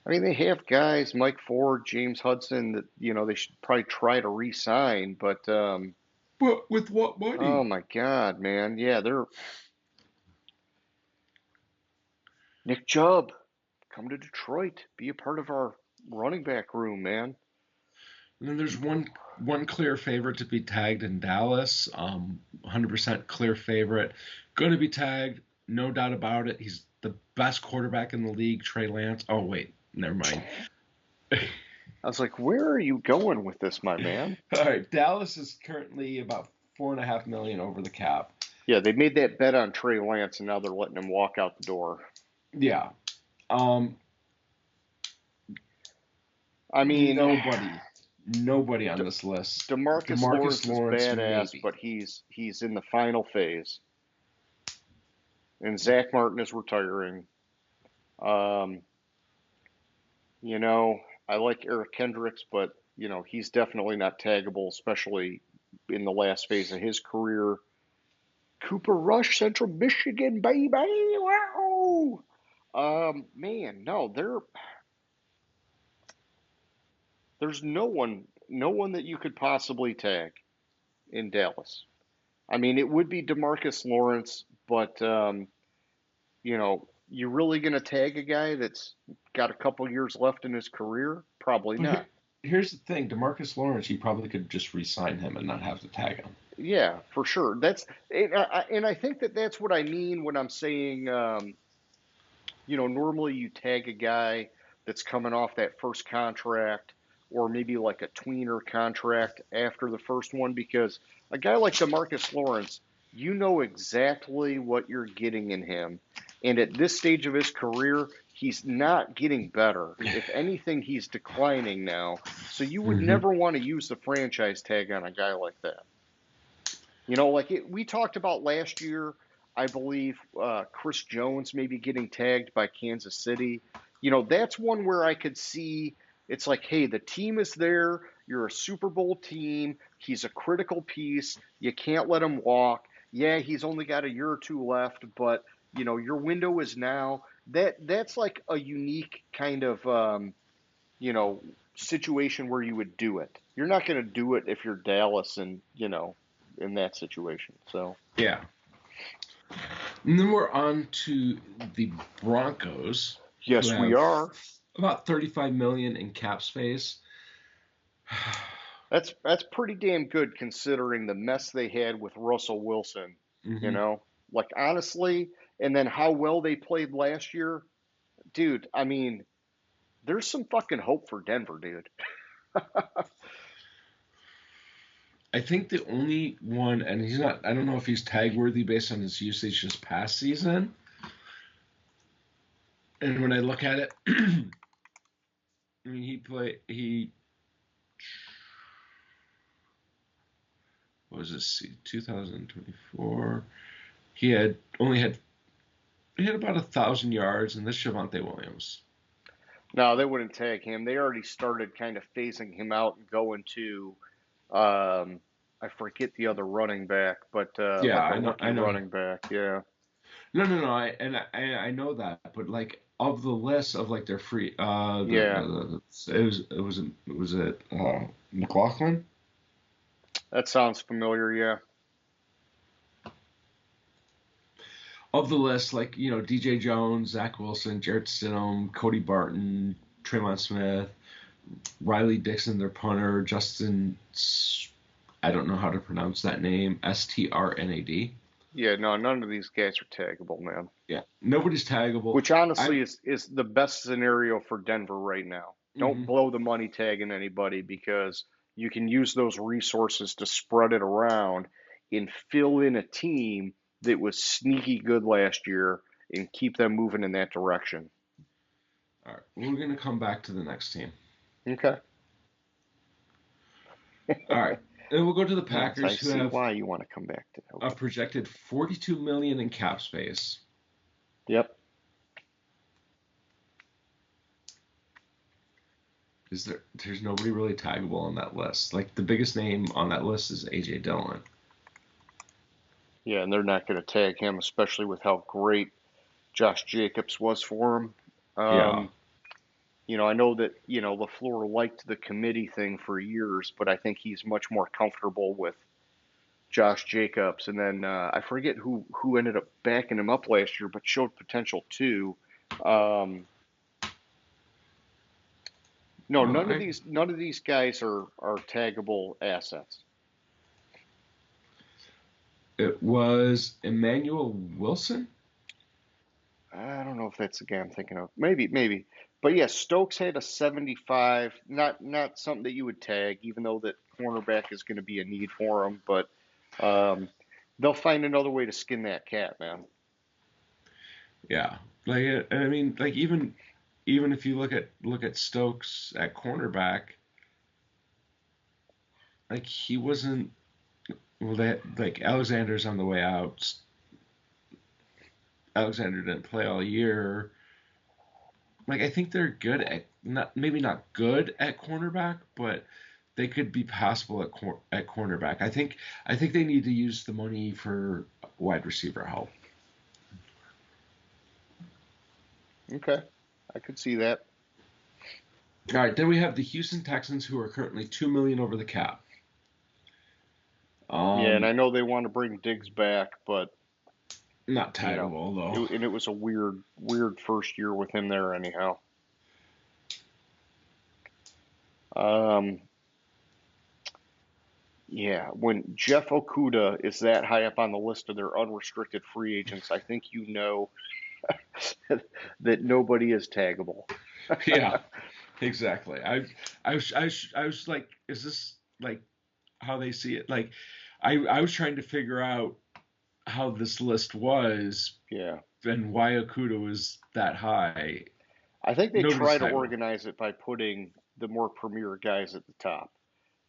I mean, they have guys, Mike Ford, James Hudson, that, they should probably try to re-sign, but But with what oh money? my God, man. Yeah, they're Nick Chubb, come to Detroit, be a part of our running back room, man. And then there's one clear favorite to be tagged in Dallas. 100% clear favorite. Going to be tagged, no doubt about it. He's the best quarterback in the league, Trey Lance. Oh wait, never mind. I was like, where are you going with this, my man? All right, Dallas is currently about 4.5 million over the cap. Yeah, they made that bet on Trey Lance, and now they're letting him walk out the door. Yeah. Um, I mean, nobody on this list. DeMarcus DeMarcus Lawrence is Lawrence, badass, maybe. but he's in the final phase, and Zach Martin is retiring. Um, you know, I like Eric Kendricks, but he's definitely not taggable, especially in the last phase of his career. Cooper Rush, Central Michigan, baby, wow. Man, no, there's no one that you could possibly tag in Dallas. I mean, it would be DeMarcus Lawrence, but you really going to tag a guy that's got a couple years left in his career? Probably But not. here's the thing: DeMarcus Lawrence, you probably could just re-sign him and not have to tag him. Yeah, for sure. And I think that's what I mean when I'm saying, normally you tag a guy that's coming off that first contract or maybe like a tweener contract after the first one because a guy like DeMarcus Lawrence, you know exactly what you're getting in him. And at this stage of his career, he's not getting better. If anything, he's declining now. So you would Hmm. never want to use the franchise tag on a guy like that. We talked about last year, I believe Chris Jones maybe getting tagged by Kansas City. That's one where I could see it's like, hey, the team is there. You're a Super Bowl team. He's a critical piece. You can't let him walk. Yeah, he's only got a year or two left, but your window is now. That's like a unique kind of you know situation where you would do it. You're not going to do it if you're Dallas and in that situation. So Yeah. And then we're on to the Broncos, who yes, we have are. about 35 million in cap space. That's pretty damn good considering the mess they had with Russell Wilson. You Hmm. know, like honestly, and then how well they played last year, dude. I mean, there's some fucking hope for Denver, dude. I think the only one, and he's not, I don't know if he's tag worthy based on his usage this past season, And when I look at it, I mean, what was this, 2024? He had only had he had about 1,000 yards, and this Javonte Williams. No, they wouldn't tag him. They already started kind of phasing him out and going to, I forget the other running back, but Yeah, like a I rookie know. running back. Yeah. No. I know that, but like of the list of like their free, Yeah. it was it McLaughlin. That sounds familiar. Yeah. Of the list, like, DJ Jones, Zach Wilson, Jarrett Stidham, Cody Barton, Tremont Smith, Riley Dixon, their punter, I don't know how to pronounce that name, Strnad. Yeah. No, none of these guys are taggable, man. Yeah, nobody's taggable. Which honestly is the best scenario for Denver right now. Don't Mhm. blow the money tagging anybody because you can use those resources to spread it around and fill in a team that was sneaky good last year and keep them moving in that direction. All right, we're gonna come back to the next team. Okay. All right, then we'll go to the Yes, I Packers, who see have why you want to come back to that. a Okay. projected 42 million in cap space. Yep. There's nobody really taggable on that list. Like, the biggest name on that list is AJ Dillon. Yeah, and they're not going to tag him, especially with how great Josh Jacobs was for him. Yeah. I know that, LaFleur liked the committee thing for years, but I think he's much more comfortable with Josh Jacobs. And then I forget who ended up backing him up last year, but showed potential too. Um, no, No, none of these guys are taggable assets. it was Emmanuel Wilson. I don't know if that's the guy I'm thinking of. Maybe. But yeah, Stokes had a 75. Not something that you would tag, even though that cornerback is going to be a need for him. But um, they'll find another way to skin that cat, man. Yeah. Like, I mean, like, even if you look at Stokes at cornerback, like, he wasn't. Well, like, Alexander's on the way out. Alexander didn't play all year. Like, I think they're good at, maybe not good at cornerback, but they could be passable at cornerback. I think they need to use the money for wide receiver help. Okay, I could see that. All right, then we have the Houston Texans, who are currently 2 million over the cap. Yeah, and Um, I know they want to bring Diggs back, but Not you know, taggable though. and it was a weird first year with him there, anyhow. Um, yeah, when Jeff Okuda is that high up on the list of their unrestricted free agents, I think you know that nobody is taggable. Yeah, exactly. I was like, is this like how they see it? Like, I was trying to figure out how this list was Yeah. and why Okuda was that high. I think they Nobody's try to taggable. organize it by putting the more premier guys at the top.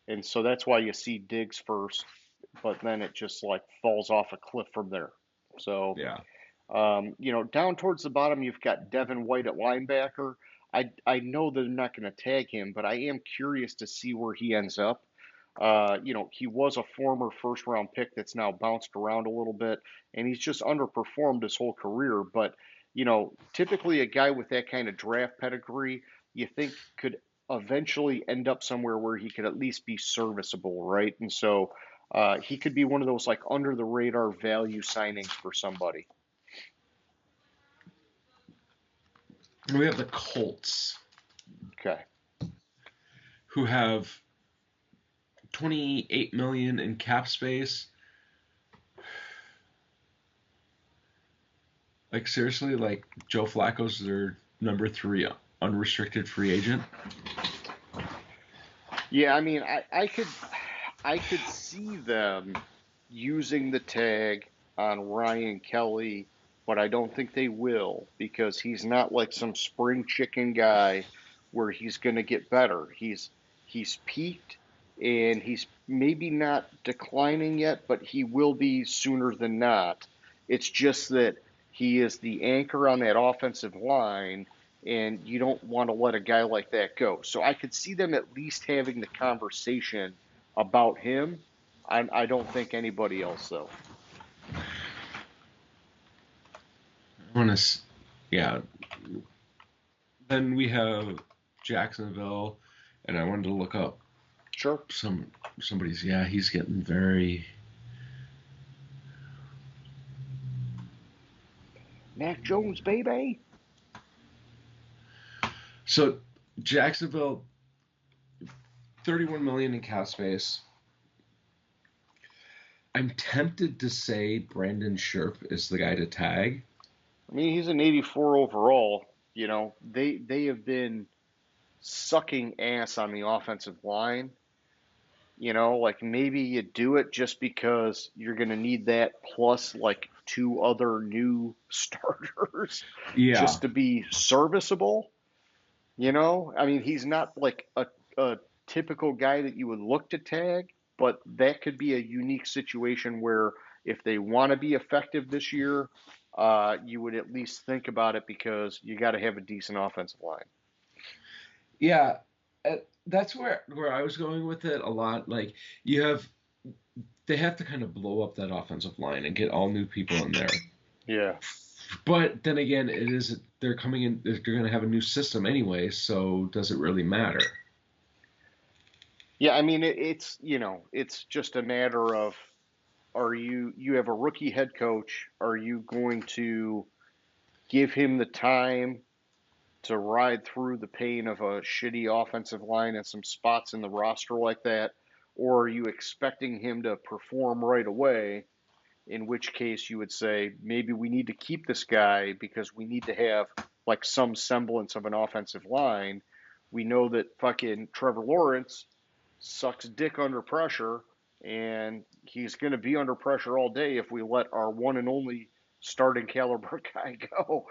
And so that's why you see Diggs first, but then it just like falls off a cliff from there. So, Yeah. down towards the bottom, you've got Devin White at linebacker. I know they're not going to tag him, but I am curious to see where he ends up. He was a former first round pick that's now bounced around a little bit, and he's just underperformed his whole career. But, typically a guy with that kind of draft pedigree, you think could eventually end up somewhere where he could at least be serviceable, right? And so he could be one of those like under the radar value signings for somebody. And we have the Colts, Okay. who have 28 million in cap space. Like, seriously, like, Joe Flacco's their number 3 unrestricted free agent. Yeah, I mean, I could see them using the tag on Ryan Kelly but I don't think they will because he's not like some spring chicken guy where he's going to get better. He's peaked and he's maybe not declining yet, but he will be sooner than not. It's just that he is the anchor on that offensive line and you don't want to let a guy like that go. So I could see them at least having the conversation about him. I don't think anybody else though. I want to, yeah. Then we have Jacksonville, and I wanted to look up Sure. somebody's. Yeah, he's getting very. Mac Jones, baby. So Jacksonville, 31 million in cap space. I'm tempted to say Brandon Scherf is the guy to tag. I mean, he's an 84 overall. You know, they have been sucking ass on the offensive line. You know, like maybe you do it just because you're going to need that plus like two other new starters Yeah, just to be serviceable. You know, I mean, he's not like a typical guy that you would look to tag, but that could be a unique situation where if they want to be effective this year, you would at least think about it because you got to have a decent offensive line. yeah. That's where I was going with it a lot. Like you have, they have to kind of blow up that offensive line and get all new people in there. Yeah. But then again, they're coming in. They're going to have a new system anyway. So does it really matter? Yeah, I mean, it's, you know, it's just a matter of you have a rookie head coach, are you going to give him the time to ride through the pain of a shitty offensive line and some spots in the roster like that? Or are you expecting him to perform right away? In which case you would say, maybe we need to keep this guy because we need to have like some semblance of an offensive line. We know that fucking Trevor Lawrence sucks dick under pressure, and he's going to be under pressure all day if we let our one and only starting caliber guy go.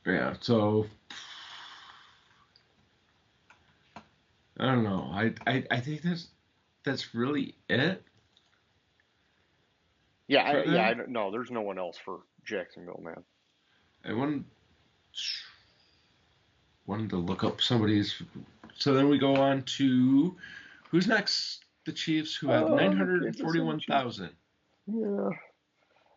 Yeah. So I don't know. I think that's really it Yeah, for I them. don't know. There's no one else for Jacksonville, man. I wanted to look up somebody's. So then we go on to who's next? The Chiefs, who have Oh, nine the hundred and Kansas City forty-one Chiefs. thousand. Yeah,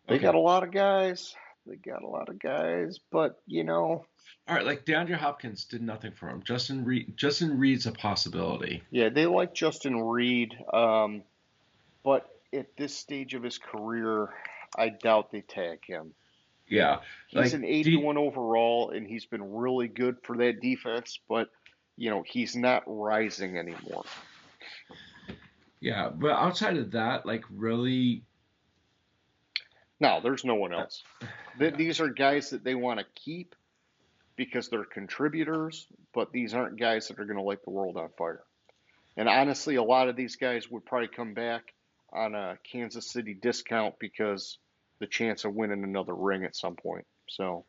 they got Okay. a lot of guys. They got a lot of guys, but you know, All right. Like DeAndre Hopkins did nothing for him. Justin Reed's a possibility. yeah, they like Justin Reed, but at this stage of his career, I doubt they tag him. Yeah. He's Like an D. 81 overall, and he's been really good for that defense, but you know, he's not rising anymore. Yeah. But outside of that, like really. Now, there's no one Uh, else. yeah. These are guys that they want to keep because they're contributors, but these aren't guys that are going to light the world on fire. And honestly, a lot of these guys would probably come back on a Kansas City discount because the chance of winning another ring at some point. So,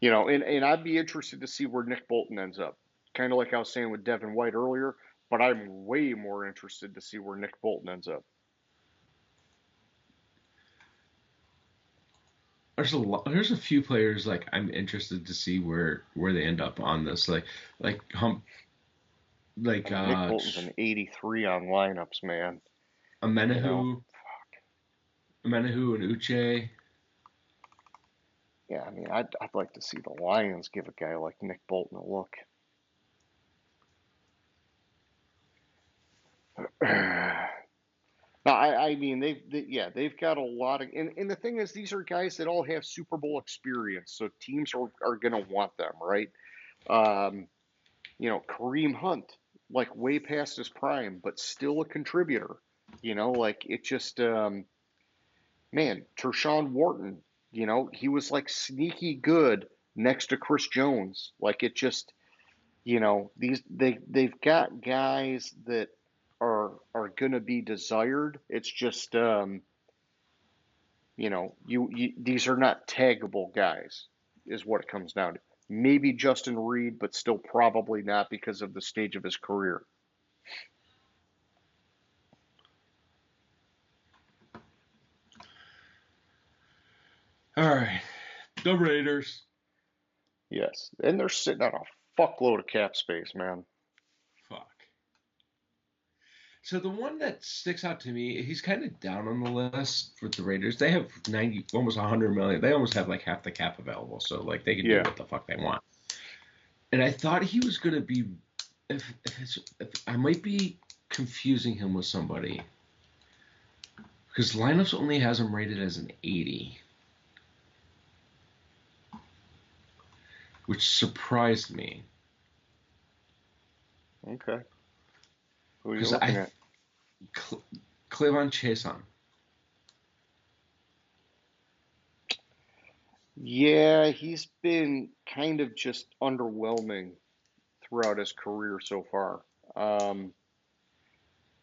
you know, and I'd be interested to see where Nick Bolton ends up. Kind of like I was saying with Devin White earlier, but I'm way more interested to see where Nick Bolton ends up. There's a lot. There's a few players like I'm interested to see where they end up on this. Like I like mean, Nick Bolton's an 83 on lineups, man. You know, Amenahu, Amenahu and Uche. yeah, I mean, I'd like to see the Lions give a guy like Nick Bolton a look. No, I mean yeah, they've got a lot of and the thing is these are guys that all have Super Bowl experience, so teams are gonna want them, right? Um, you know, Kareem Hunt, like way past his prime, but still a contributor. You know, like it just man, Tershawn Wharton, you know, he was like sneaky good next to Chris Jones. Like it just they've got guys that are going to be desired. It's just you these are not taggable guys, is what it comes down to. Maybe Justin Reed, but still probably not because of the stage of his career. All right, the Raiders. Yes, and they're sitting on a fuckload of cap space, man. Fuck. So the one that sticks out to me, he's kind of down on the list for the Raiders. They have 90, almost 100 million. They almost have like half the cap available, so like they can do Yeah. what the fuck they want. And I thought he was gonna be, if I might be confusing him with somebody, because lineups only has him rated as an 80, which surprised me. Okay. Who are you Because looking at? Cleveland Chason. Yeah, he's been kind of just underwhelming throughout his career so far.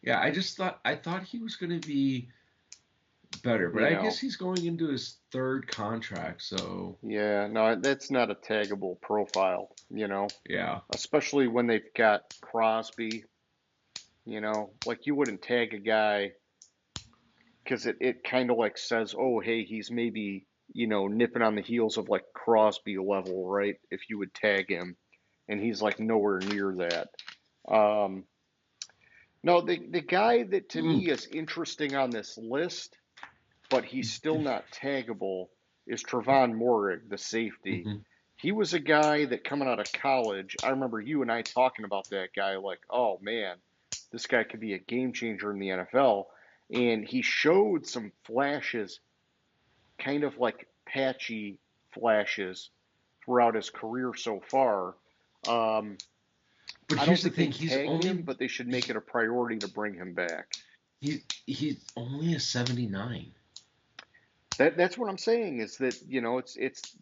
Yeah, I thought he was gonna be better, but You I know, guess he's going into his third contract, so yeah, no, that's not a taggable profile, yeah. especially when they've got Crosby, like you wouldn't tag a guy because it kind of like says, oh, hey, he's maybe, nipping on the heels of like Crosby level, right? If you would tag him, and he's like nowhere near that. Um, no, the guy that to Mm. me is interesting on this list, but he's still not taggable, is Trevon Moehrig, the safety. Mm-hmm. He was a guy that coming out of college, I remember you and I talking about that guy, like, oh man, this guy could be a game changer in the NFL. And he showed some flashes, kind of like patchy flashes throughout his career so far. Um, But I don't here's the think thing, they've tagged him, but they should make it a priority to bring him back. he's only a 79. That's what I'm saying is that it's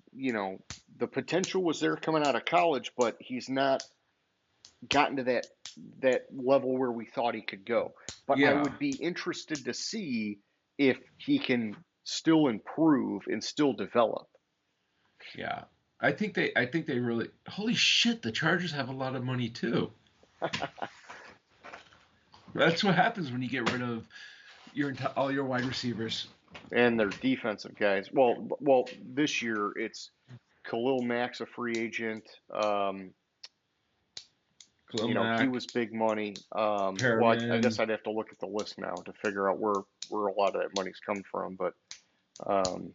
the potential was there coming out of college, but he's not gotten to that level where we thought he could go. But I Yeah, would be interested to see if he can still improve and still develop. yeah. I think they really holy shit, the Chargers have a lot of money too. That's what happens when you get rid of all your wide receivers. And their defensive guys. Well, this year it's Khalil Mack's a free agent. Khalil He Mack, was big money. Well, I guess Perriman. I'd have to look at the list now to figure out where a lot of that money's come from. But um,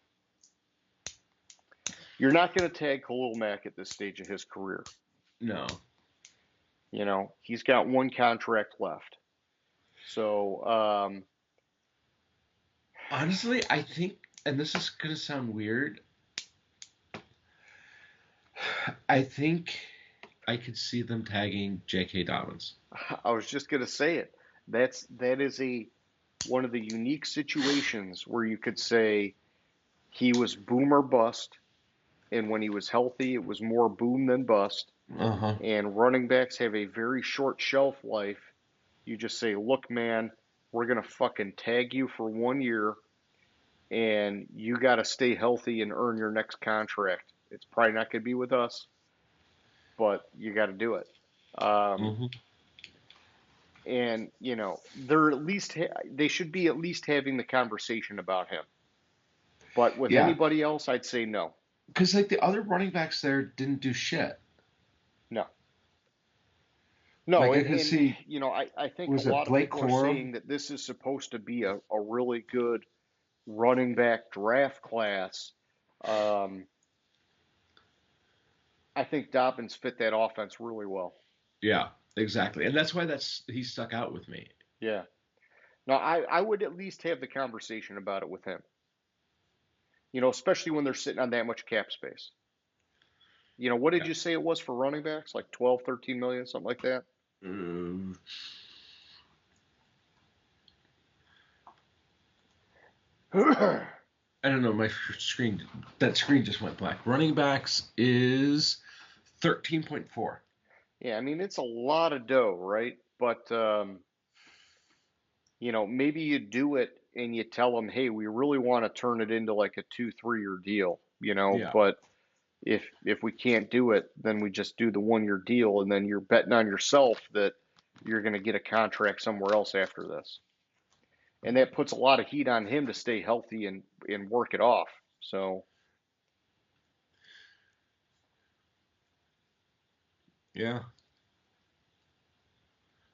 you're not going to tag Khalil Mack at this stage of his career. No. He's got one contract left. So, Honestly, I think, and this is gonna sound weird, I think I could see them tagging J.K. Dobbins. I was just going to say it. That is one of the unique situations where you could say he was boom or bust, and when he was healthy, it was more boom than bust. Uh huh. And running backs have a very short shelf life. You just say, look, man, we're going to fucking tag you for 1 year, and you got to stay healthy and earn your next contract. It's probably not going to be with us, but you got to do it. Um, Mm-hmm. and they're at least they should be at least having the conversation about him. But with Yeah, anybody else, I'd say no, because like the other running backs there didn't do shit. no, no. Like I And, could and see, I think a was it lot of Blake people are Corum? saying that this is supposed to be a really good running back draft class. Um, I think Dobbins fit that offense really well. Yeah, exactly, and that's why he stuck out with me. Yeah. No, I would at least have the conversation about it with him. Especially when they're sitting on that much cap space. What did Yeah. you say it was for running backs? Like 12, 13 million, something like that? Um, I don't know. My screen, that screen just went black. Running backs is 13.4. Yeah, I mean, it's a lot of dough, right? But, maybe you do it and you tell them, hey, we really want to turn it into like a 2, 3 year deal, Yeah. but if we can't do it, then we just do the 1 year deal, and then you're betting on yourself that you're going to get a contract somewhere else after this. And that puts a lot of heat on him to stay healthy and work it off. So, Yeah.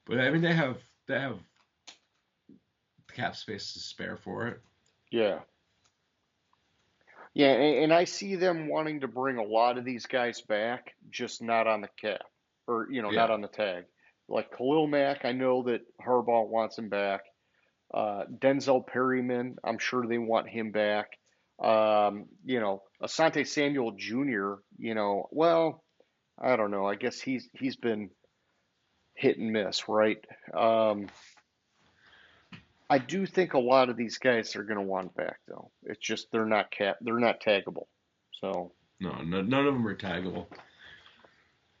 But I mean, they have cap space to spare for it. yeah. Yeah, and I see them wanting to bring a lot of these guys back, just not on the cap or, not Yeah. on the tag. Like Khalil Mack, I know that Harbaugh wants him back. Denzel Perryman, I'm sure they want him back. Asante Samuel Jr., well, I don't know. I guess he's been hit and miss, right? Um, I do think a lot of these guys are going to want back though. It's just they're not taggable. So No, no, none of them are taggable.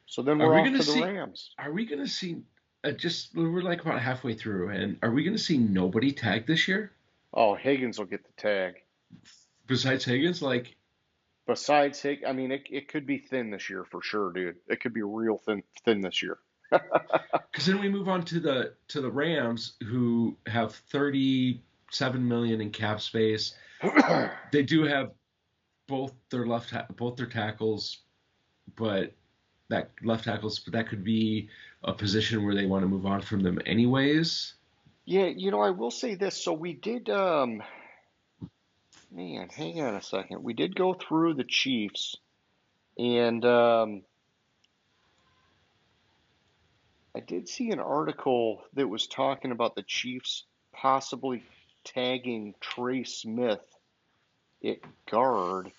so then Are we're we off gonna to the see? Rams. Are we gonna see? Just we're like about halfway through, and are we gonna see nobody tag this year Oh, Higgins will get the tag. besides Higgins? Like, Besides I mean it could be thin this year for sure, dude. It could be real thin this year. because then we move on to the Rams, who have 37 million in cap space. They do have both their tackles, but that could be a position where they want to move on from them anyways. Yeah, I will say this. So we did man, hang on a second. We did go through the Chiefs and I did see an article that was talking about the Chiefs possibly tagging Trey Smith at guard.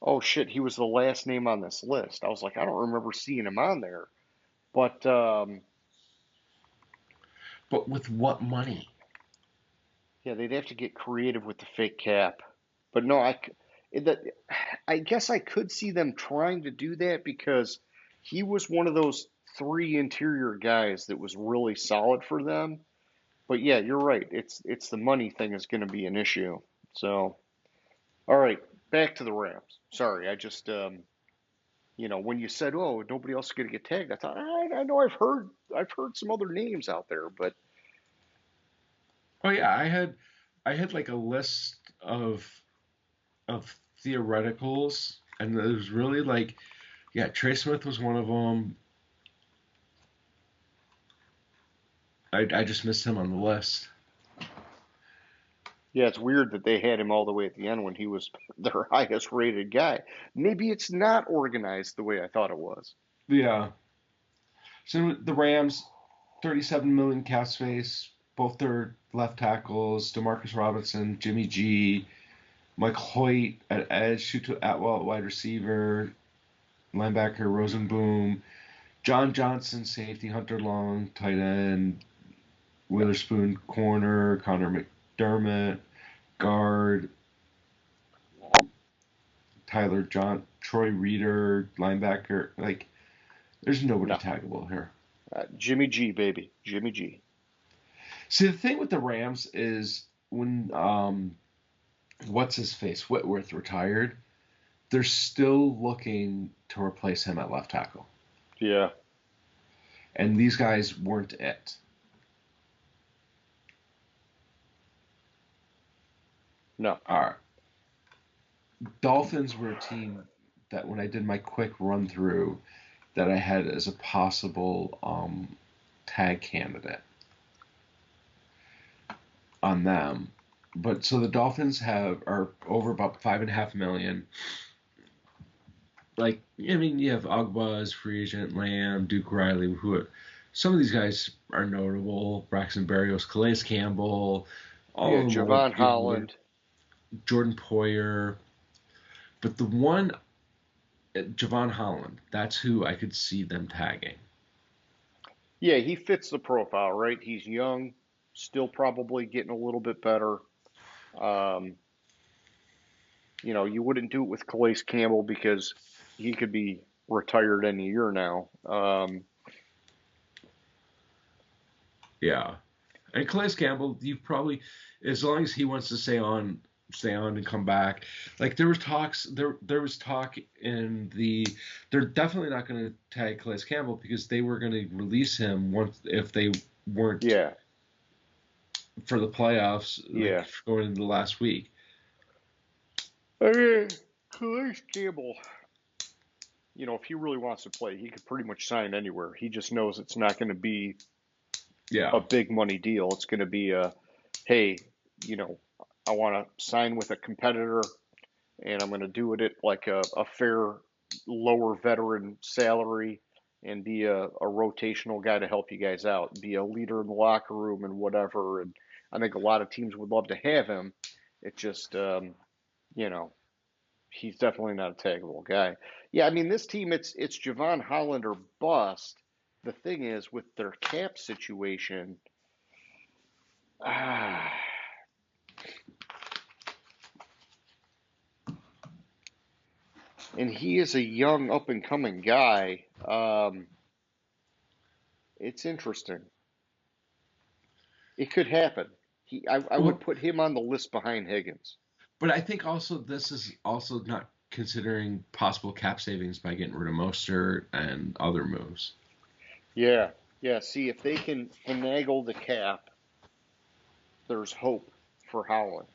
Oh shit, he was the last name on this list. I was like, I don't remember seeing him on there. But But with what money? yeah, they'd have to get creative with the fake cap. But no, that I guess I could see them trying to do that because he was one of those three interior guys that was really solid for them. But yeah, you're right. It's the money thing is going to be an issue. So, all right, back to the Rams. Sorry, I just when you said, "Oh, nobody else is going to get tagged," I thought, I know I've heard some other names out there, but Oh yeah, I had like a list of theoreticals, and it was really like, yeah, Trey Smith was one of them. I just missed him on the list. yeah, it's weird that they had him all the way at the end when he was their highest rated guy. Maybe it's not organized the way I thought it was. Yeah. So the Rams, 37 million cap space. Both their left tackles, Demarcus Robinson, Jimmy G, Mike Hoyt at edge, Shuto Atwell at wide receiver, linebacker Rosenboom, John Johnson safety, Hunter Long tight end, Witherspoon corner, Connor McDermott guard, Tyler John, Troy Reader linebacker. Like, there's nobody No, taggable here. Jimmy G, baby, Jimmy G. See, the thing with the Rams is when what's his face Whitworth retired, they're still looking to replace him at left tackle, Yeah, and these guys weren't it. no, All right. Dolphins were a team that when I did my quick run through that I had as a possible tag candidate on them. But so the Dolphins are over about 5.5 million. Like, I mean, you have Ogba as free agent, Lamb, Duke Riley, who some of these guys are notable. Braxton Berrios, Calais Campbell, all yeah, of them will Javon give away. Holland. Jordan Poyer. But the one, Javon Holland, that's who I could see them tagging. Yeah, he fits the profile, right? He's young, still probably getting a little bit better. Um, you wouldn't do it with Calais Campbell because he could be retired any year now. Yeah. And Calais Campbell, you probably, as long as he wants to stay on and come back. Like there was talk in they're definitely not going to tag Calais Campbell because they were going to release him once if they weren't Yeah, for the playoffs, like yeah. going into the last week. I mean, Calais Campbell, if he really wants to play, he could pretty much sign anywhere. He just knows it's not going to be a Yeah. big money deal. It's going to be hey, you know, I want to sign with a competitor, and I'm going to do it at like a fair, lower veteran salary, and be a rotational guy to help you guys out, be a leader in the locker room and whatever. And I think a lot of teams would love to have him. It just, you know, he's definitely not a taggable guy. Yeah, I mean, this team, it's Javon Holland or bust. The thing is, with their cap situation, ah, and he is a young, up and coming guy. It's interesting. It could happen. I would Well, put him on the list behind Higgins. but I think also this is also not considering possible cap savings by getting rid of Mostert and other moves. Yeah, yeah. See, if they can finagle the cap, there's hope for Holland.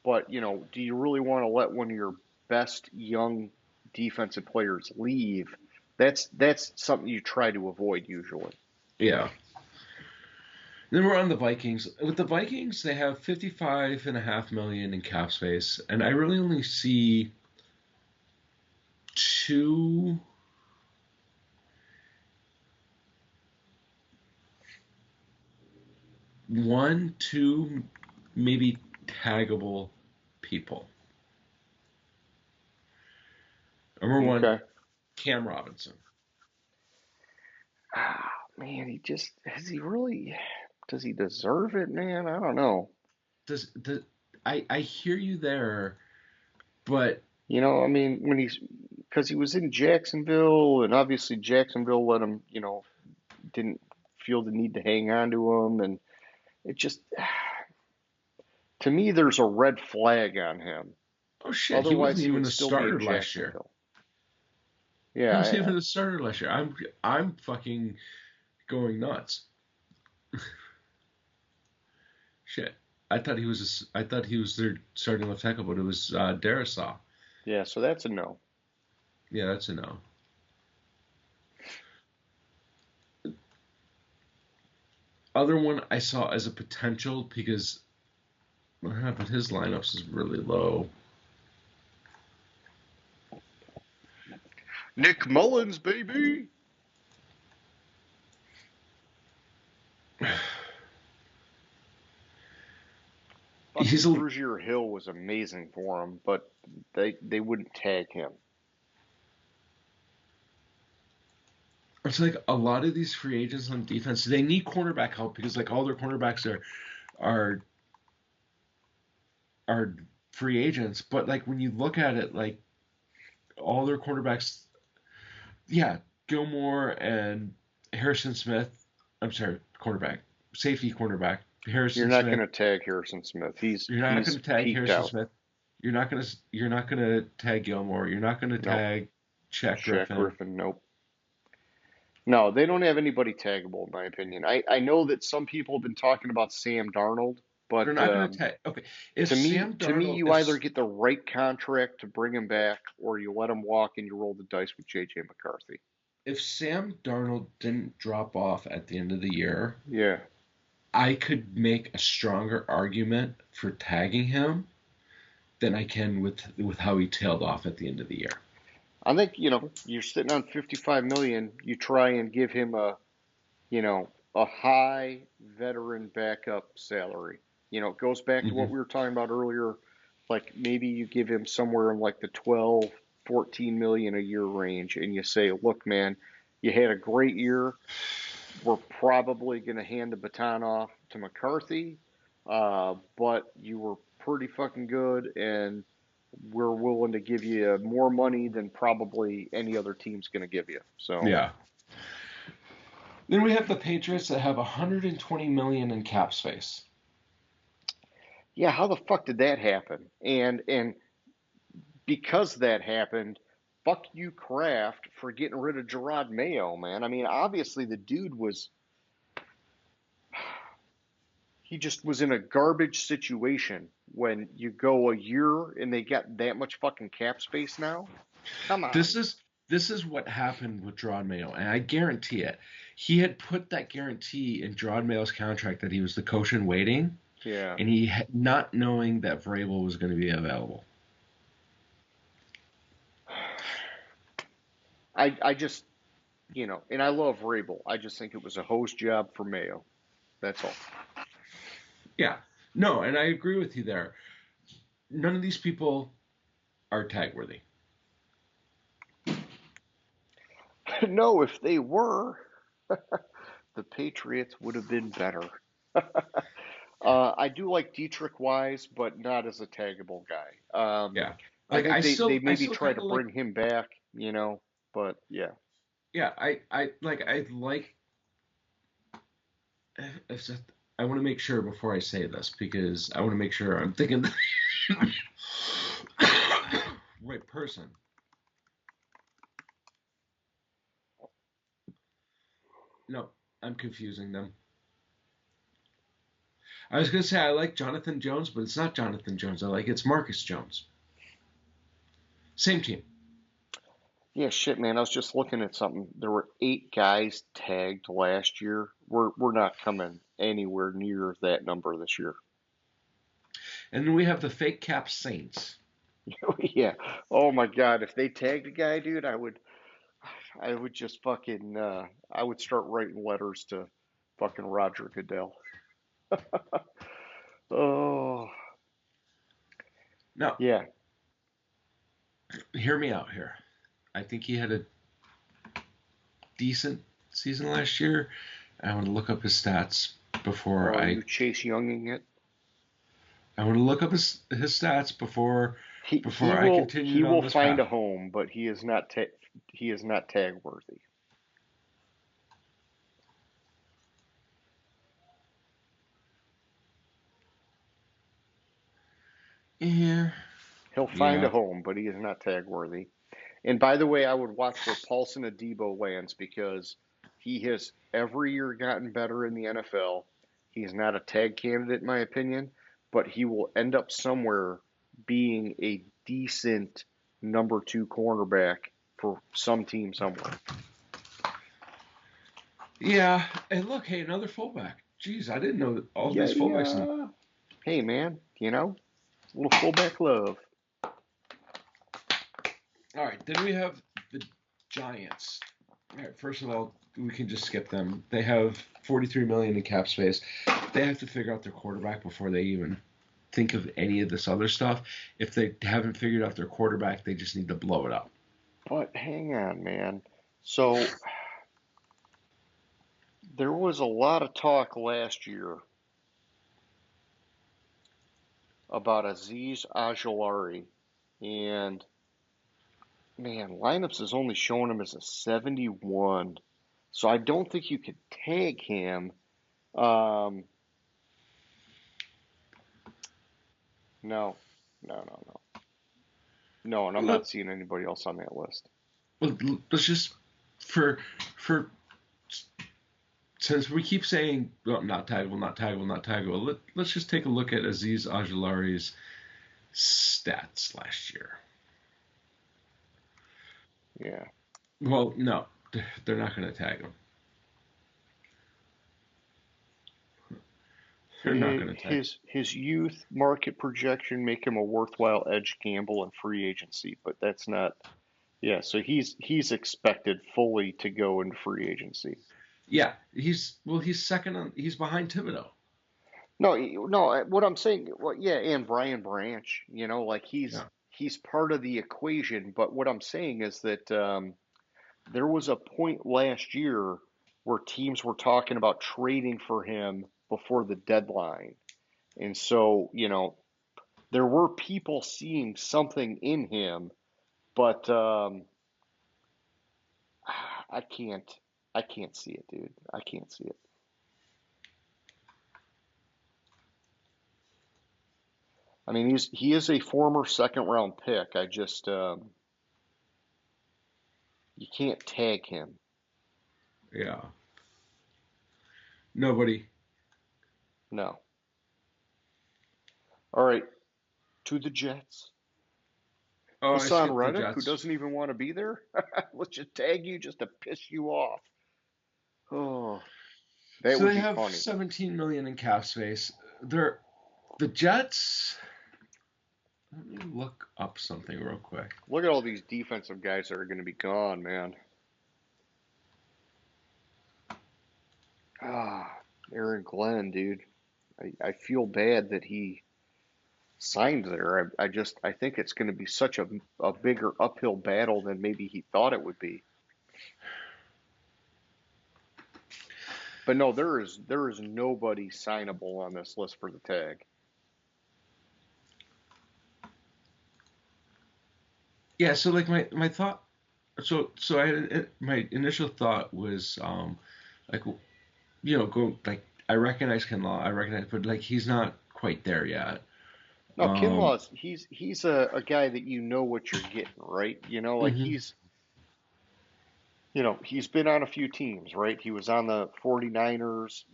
But, do you really want to let one of your best young defensive players leave? That's something you try to avoid usually. Yeah. Then we're on the Vikings. With the Vikings, they have 55.5 million in cap space, and I really only see two, one, two, maybe taggable people. Number one, Okay. Cam Robinson. Ah, man, has he really, does he deserve it, man? I don't know. Does I hear you there, but I mean, because he was in Jacksonville, and obviously Jacksonville let him, didn't feel the need to hang on to him, and it just, to me, there's a red flag on him. oh shit, he Otherwise, wasn't he even would a still be in starter last year. Jacksonville. He Yeah, wasn't even a starter last year. I'm fucking going nuts. Shit. I thought he was their starting left tackle, but it was Darisaw. yeah. So that's a no. Yeah, that's a no. Other one I saw as a potential because but his lineups is really low. Nick Mullins, baby. Fucking He's a Brugier Hill was amazing for him, but they wouldn't tag him. it's like a lot of these free agents on defense they need cornerback help because like all their cornerbacks are are free agents, but like when you look at it like all their cornerbacks yeah, Gilmore and Harrison Smith. I'm sorry, cornerback, safety cornerback. You're Harrison not Smith. going to tag Harrison Smith. You're not going He's to tag peaked Harrison out. Smith. You're not going to tag Gilmore. You're not going to Nope. tag Shaq Shaq Griffin. Griffin. Nope. No, they don't have anybody taggable, in my opinion. I know that some people have been talking about Sam Darnold, They're but not going to tag. Okay, if to me, Sam to me, Darnold, you either get the right contract to bring him back, or you let him walk and you roll the dice with J.J. McCarthy. if Sam Darnold didn't drop off at the end of the year, Yeah. I could make a stronger argument for tagging him than I can with how he tailed off at the end of the year. I think, you're sitting on 55 million. You try and give him a high veteran backup salary. It goes back to Mm-hmm. what we were talking about earlier. Like maybe you give him somewhere in like the 12, 14 million a year range, and you say, look, man, you had a great year. We're probably going to hand the baton off to McCarthy, but you were pretty fucking good, and we're willing to give you more money than probably any other team's going to give you. So, Yeah. Then we have the Patriots that have 120 million in cap space. Yeah, how the fuck did that happen? And because that happened, fuck you, Kraft, for getting rid of Gerard Mayo, man. I mean, obviously the dude was he just was in a garbage situation when you go a year and they got that much fucking cap space now. Come This on. is this is what happened with Gerard Mayo, and I guarantee it. He had put that guarantee in Gerard Mayo's contract that he was the coach in waiting, Yeah. and he not knowing that Vrabel was going to be available. I just, and I love Rabel. I just think it was a host job for Mayo. That's all. Yeah, no, and I agree with you there. None of these people are tag worthy. No, if they were, the Patriots would have been better. I do like Dietrich Wise, but not as a taggable guy. Yeah, I like think they I maybe still try kind to of like. bring him back, but yeah. Yeah, I like. If that- I want to make sure before I say this because I want to make sure I'm thinking right person. No, I'm confusing them. I was gonna say I like Jonathan Jones, but it's not Jonathan Jones. It's Marcus Jones. Same team. Yeah, shit, man. I was just looking at something. There were 8 guys tagged last year. We're not coming anywhere near that number this year. And then we have the fake cap Saints. Yeah. Oh my God. If they tagged a guy, dude, I would just fucking I would start writing letters to fucking Roger Goodell. Oh Now, yeah. hear me out here. I think he had a decent season last year. I want to look up his stats before Oh, I. you Chase Younging it. I want to look up his stats He before he I will he continued on will this find a path. home, but he is not tag worthy. Yeah, He'll find a yeah, home, but he is not tag worthy. And by the way, I would watch where Paulson Adebo lands because he has every year gotten better in the NFL. He is not a tag candidate, in my opinion, but he will end up somewhere being a decent number 2 cornerback for some team somewhere. yeah. And look, hey, another fullback. Jeez, I didn't know that all Yeah, these fullbacks. yeah. Hey, man, a little fullback love. All right, then we have the Giants. All right, first of all, we can just skip them. They have 43 million in cap space. They have to figure out their quarterback before they even think of any of this other stuff. If they haven't figured out their quarterback, they just need to blow it up. But hang on, man. So there was a lot of talk last year about Aziz Ajulari, and man, lineups is only showing him as a 71. So I don't think you could tag him. Um, no, no. No, and I'm not Let, seeing anybody else on that list. let's just for for since we keep saying well, not taggable, not taggable, not taggable. Let's just take a look at Aziz Ajulari's stats last year. Yeah. Well, no, they're not going to tag him. They're not going to tag. His youth market projection make him a worthwhile edge gamble in free agency, but that's not. Yeah, so he's expected fully to go into free agency. Yeah, he's second on. He's behind Thibodeau. No, no. What I'm saying, well, yeah, and Brian Branch, like Yeah. he's part of the equation. But what I'm saying is that there was a point last year where teams were talking about trading for him before the deadline, and so there were people seeing something in him, but I can't. I can't see it, dude. I can't see it. I mean, he is a former second round pick. I just you can't tag him. Yeah. Nobody. No. All right, to the Jets. Oh, I Hassan skipped the Reddick, who Jets. doesn't even want to be there. Let's just tag you just to piss you off. Oh, that So would they be have funny. 17 million in cap space. The Jets. Let me look up something real quick. Look at all these defensive guys that are going to be gone, man. Ah, Aaron Glenn, dude. I feel bad that he signed there. I think it's going to be such a bigger uphill battle than maybe he thought it would be. But no, there is nobody signable on this list for the tag. Yeah, so like my thought, so my initial thought was like go like I recognize Kinlaw, I recognize, but like he's not quite there yet. No, Um, Kinlaw's he's a guy that you know what you're getting, right? You know, like mhm. he's been on a few teams, right? He was on the 49ers,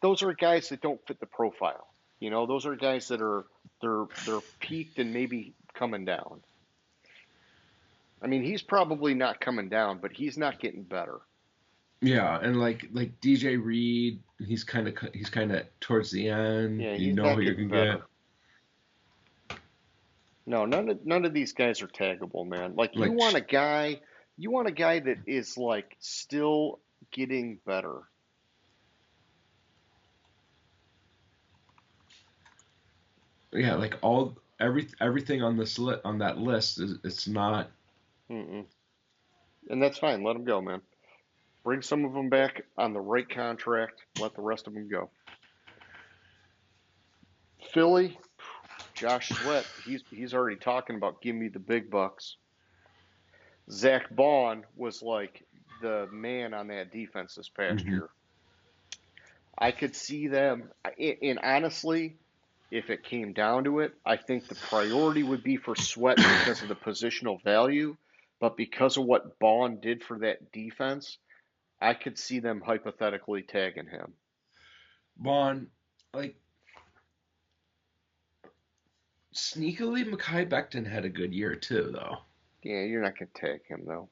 those are guys that don't fit the profile. Those are guys that are they're peaked and maybe coming down. I mean, he's probably not coming down, but he's not getting better. Yeah, and like DJ Reed, he's kind of towards the end. Yeah, You he's know who not you getting can better. get. No, none of these guys are taggable, man. Like Like sh- you want a guy that is like still getting better. yeah, like everything on on that list is it's not. Mm-mm. And that's fine. Let him go, man. Bring some of them back on the right contract. Let the rest of them go. Philly, Josh Sweat, he's already talking about give me the big bucks. Zach Bond was like the man on that defense this past Mhm. year. I could see them, and honestly, if it came down to it, I think the priority would be for Sweat because of the positional value, but because of what Bond did for that defense, I could see them hypothetically tagging him. Vaughn, like sneakily, Mekhi Becton had a good year too, though. Yeah, you're not gonna tag him though.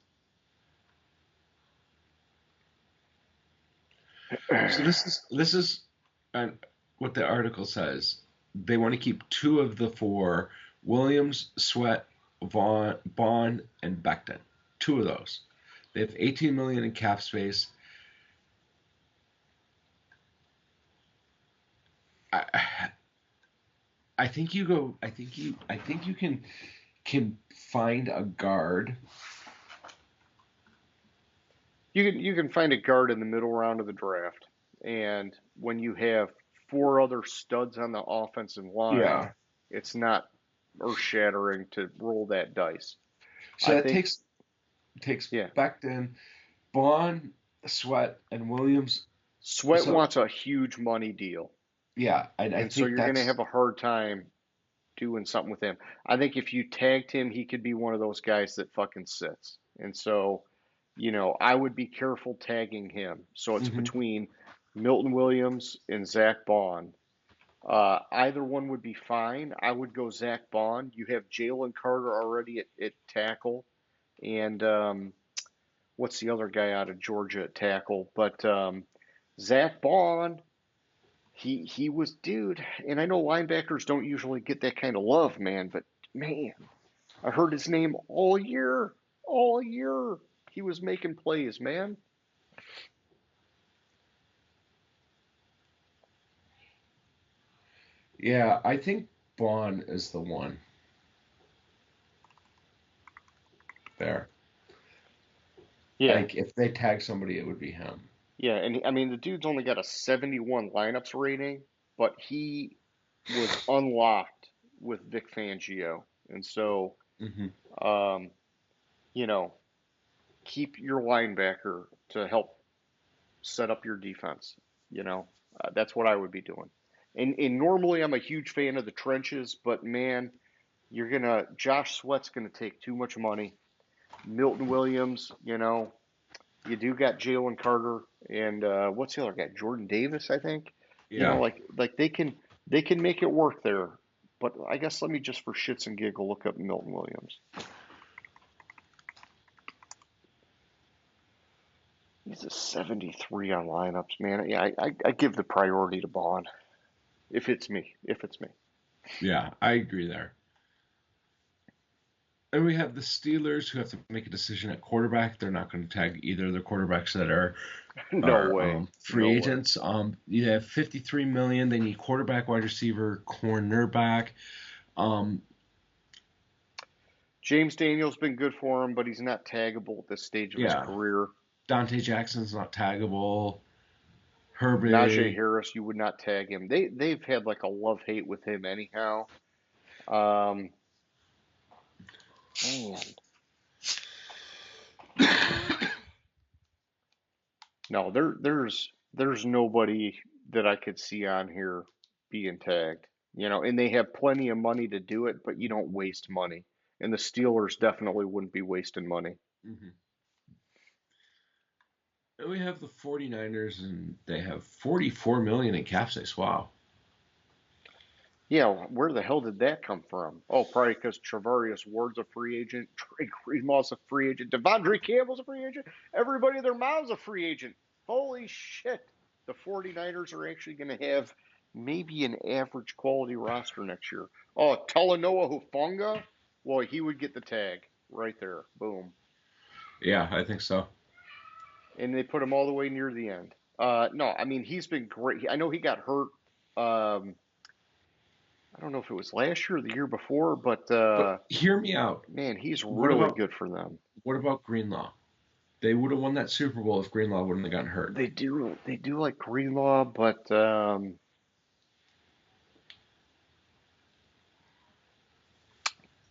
So this is and what the article says. They want to keep two of the four: Williams, Sweat, Vaughn, Bond, and Becton. Two of those. They have 18 million in cap space. I I think you go. I think you can find a guard. You can find a guard in the middle round of the draft, and when you have four other studs on the offensive line, Yeah. it's not earth-shattering to roll that dice. So I that think, takes yeah, Becton, Bond, Sweat, and Williams. Sweat So wants a huge money deal, yeah, I and so think you're going to that's have a hard time doing something with him. I think if you tagged him, he could be one of those guys that fucking sits. And so, I would be careful tagging him. So it's hmm between Milton Williams and Zach Bond. Either one would be fine. I would go Zach Bond. You have Jalen Carter already at tackle, and what's the other guy out of Georgia at tackle? But Zach Bond, he was dude, and I know linebackers don't usually get that kind of love, man. But man, I heard his name all year, all year. He was making plays, man. yeah, I think Bond is the one there. Yeah, Like if they tag somebody, it would be him. yeah, and I mean the dude's only got a 71 lineups rating, but he was unlocked with Vic Fangio, and so hmm um, you know keep your linebacker to help set up your defense. You know, that's what I would be doing. And normally I'm a huge fan of the trenches, but man, Josh Sweat's gonna take too much money. Milton Williams, you do got Jalen Carter and what's the other guy? Jordan Davis, I think. Yeah. Like they can make it work there. But I guess let me just for shits and giggle look up Milton Williams. He's a 73 on lineups, man. Yeah, I give the priority to Bond if it's me. If it's me. Yeah, I agree there. And we have the Steelers who have to make a decision at quarterback. They're not going to tag either of the quarterbacks that are No way. free No way. agents. You have 53 million. They need quarterback, wide receiver, cornerback. James Daniels been good for him, but he's not taggable at this stage of his career. Dante Jackson's not taggable. Najee Herbert. Harris, you would not tag him. They've had like a love hate with him anyhow. Man. No, there's nobody that I could see on here being tagged. And they have plenty of money to do it, but you don't waste money. And the Steelers definitely wouldn't be wasting money. Mm-hmm. And we have the 49ers, and they have 44 million in cap space. Wow. Yeah, where the hell did that come from? Oh, probably because Travarius Ward's a free agent, Trey Greenlaw's a free agent, Devondre Campbell's a free agent, everybody and their mom's a free agent. Holy shit. The 49ers are actually going to have maybe an average quality roster next year. Oh, Talanoa Hufanga? Well, he would get the tag right there. Boom. Yeah, I think so. And they put him all the way near the end. No, I mean, he's been great. I know he got hurt. I don't know if it was last year or the year before, but hear me out. Man, he's really good for them. What about Greenlaw? They would have won that Super Bowl if Greenlaw wouldn't have gotten hurt. They do like Greenlaw, but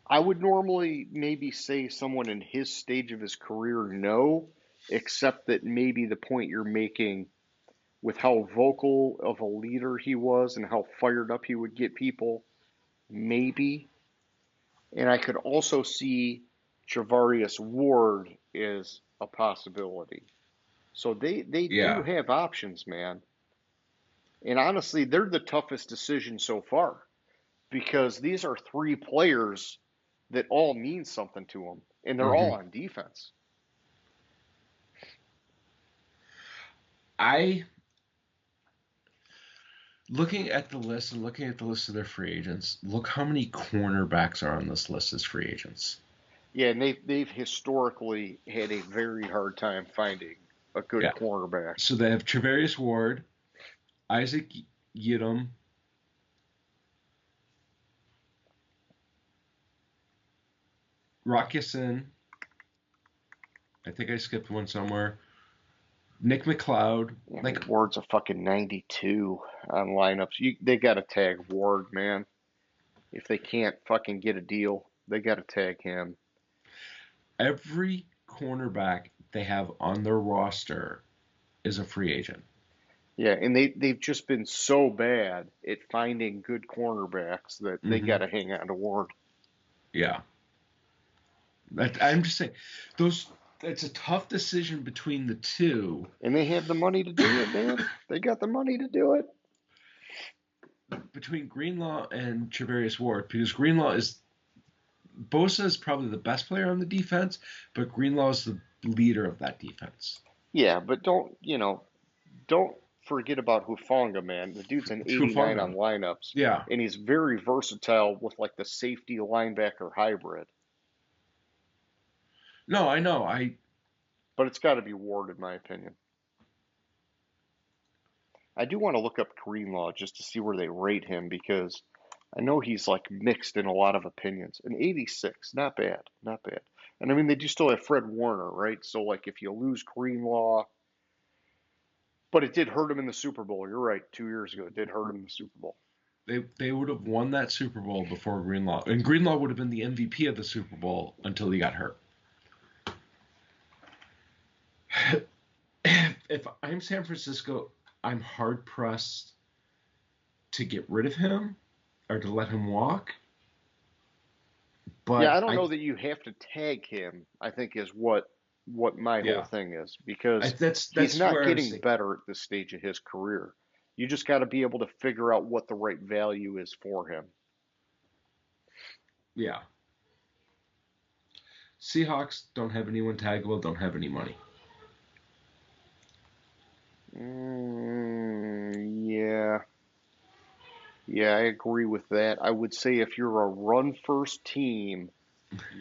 I would normally maybe say someone in his stage of his career, no, except that maybe the point you're making with how vocal of a leader he was and how fired up he would get people, maybe. And I could also see Travarius Ward is a possibility. So they do have options, man. And honestly, they're the toughest decision so far because these are three players that all mean something to them, and they're all on defense. Looking at the list and looking at the list of their free agents, look how many cornerbacks are on this list as free agents. Yeah, and they've historically had a very hard time finding a good cornerback. So they have Travarius Ward, Isaac Yiadom, Rock Ya-Sin. I think I skipped one somewhere. Nick McLeod. Yeah, Ward's a fucking 92 on lineups. They got to tag Ward, man. If they can't fucking get a deal, they got to tag him. Every cornerback they have on their roster is a free agent. Yeah, and they've just been so bad at finding good cornerbacks that they got to hang on to Ward. Yeah. I'm just saying, it's a tough decision between the two. And they have the money to do it, man. They got the money to do it. Between Greenlaw and Travarius Ward, because Bosa is probably the best player on the defense, but Greenlaw is the leader of that defense. Yeah, but don't forget about Hufanga, man. The dude's an 89 on lineups. Yeah. And he's very versatile with like the safety linebacker hybrid. No, I know. But it's got to be Ward, in my opinion. I do want to look up Greenlaw just to see where they rate him because I know he's like mixed in a lot of opinions. An 86, not bad, not bad. And I mean, they do still have Fred Warner, right? So like if you lose Greenlaw, but it did hurt him in the Super Bowl. You're right. 2 years ago, it did hurt him in the Super Bowl. They would have won that Super Bowl before Greenlaw. And Greenlaw would have been the MVP of the Super Bowl until he got hurt. if I'm San Francisco, I'm hard pressed to get rid of him or to let him walk. Yeah, But I don't know that you have to tag him, I think is what my whole yeah, thing is because he's that's not where I was getting thinking. better at this stage of his career. You just got to be able to figure out what the right value is for him. Yeah, Seahawks don't have anyone taggable, don't have any money. Yeah. Yeah, I agree with that. I would say if you're a run first team,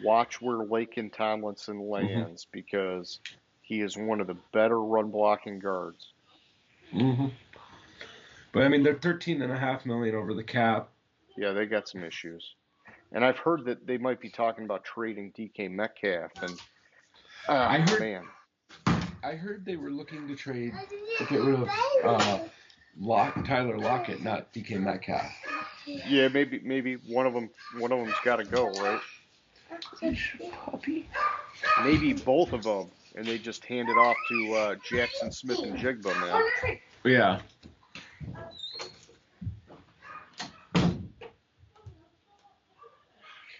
watch where Laken Tomlinson Hmm. lands because he is one of the better run blocking guards. Hmm. But I mean, they're 13.5 million over the cap. Yeah, they got some issues. And I've heard that they might be talking about trading DK Metcalf and I heard man. I heard they were looking to trade to get rid of Tyler Lockett, not DK Metcalf. Yeah, maybe one of them's got to go, right? Puppy. Maybe both of them and they just hand it off to Jackson Smith and Jigba, man. Yeah.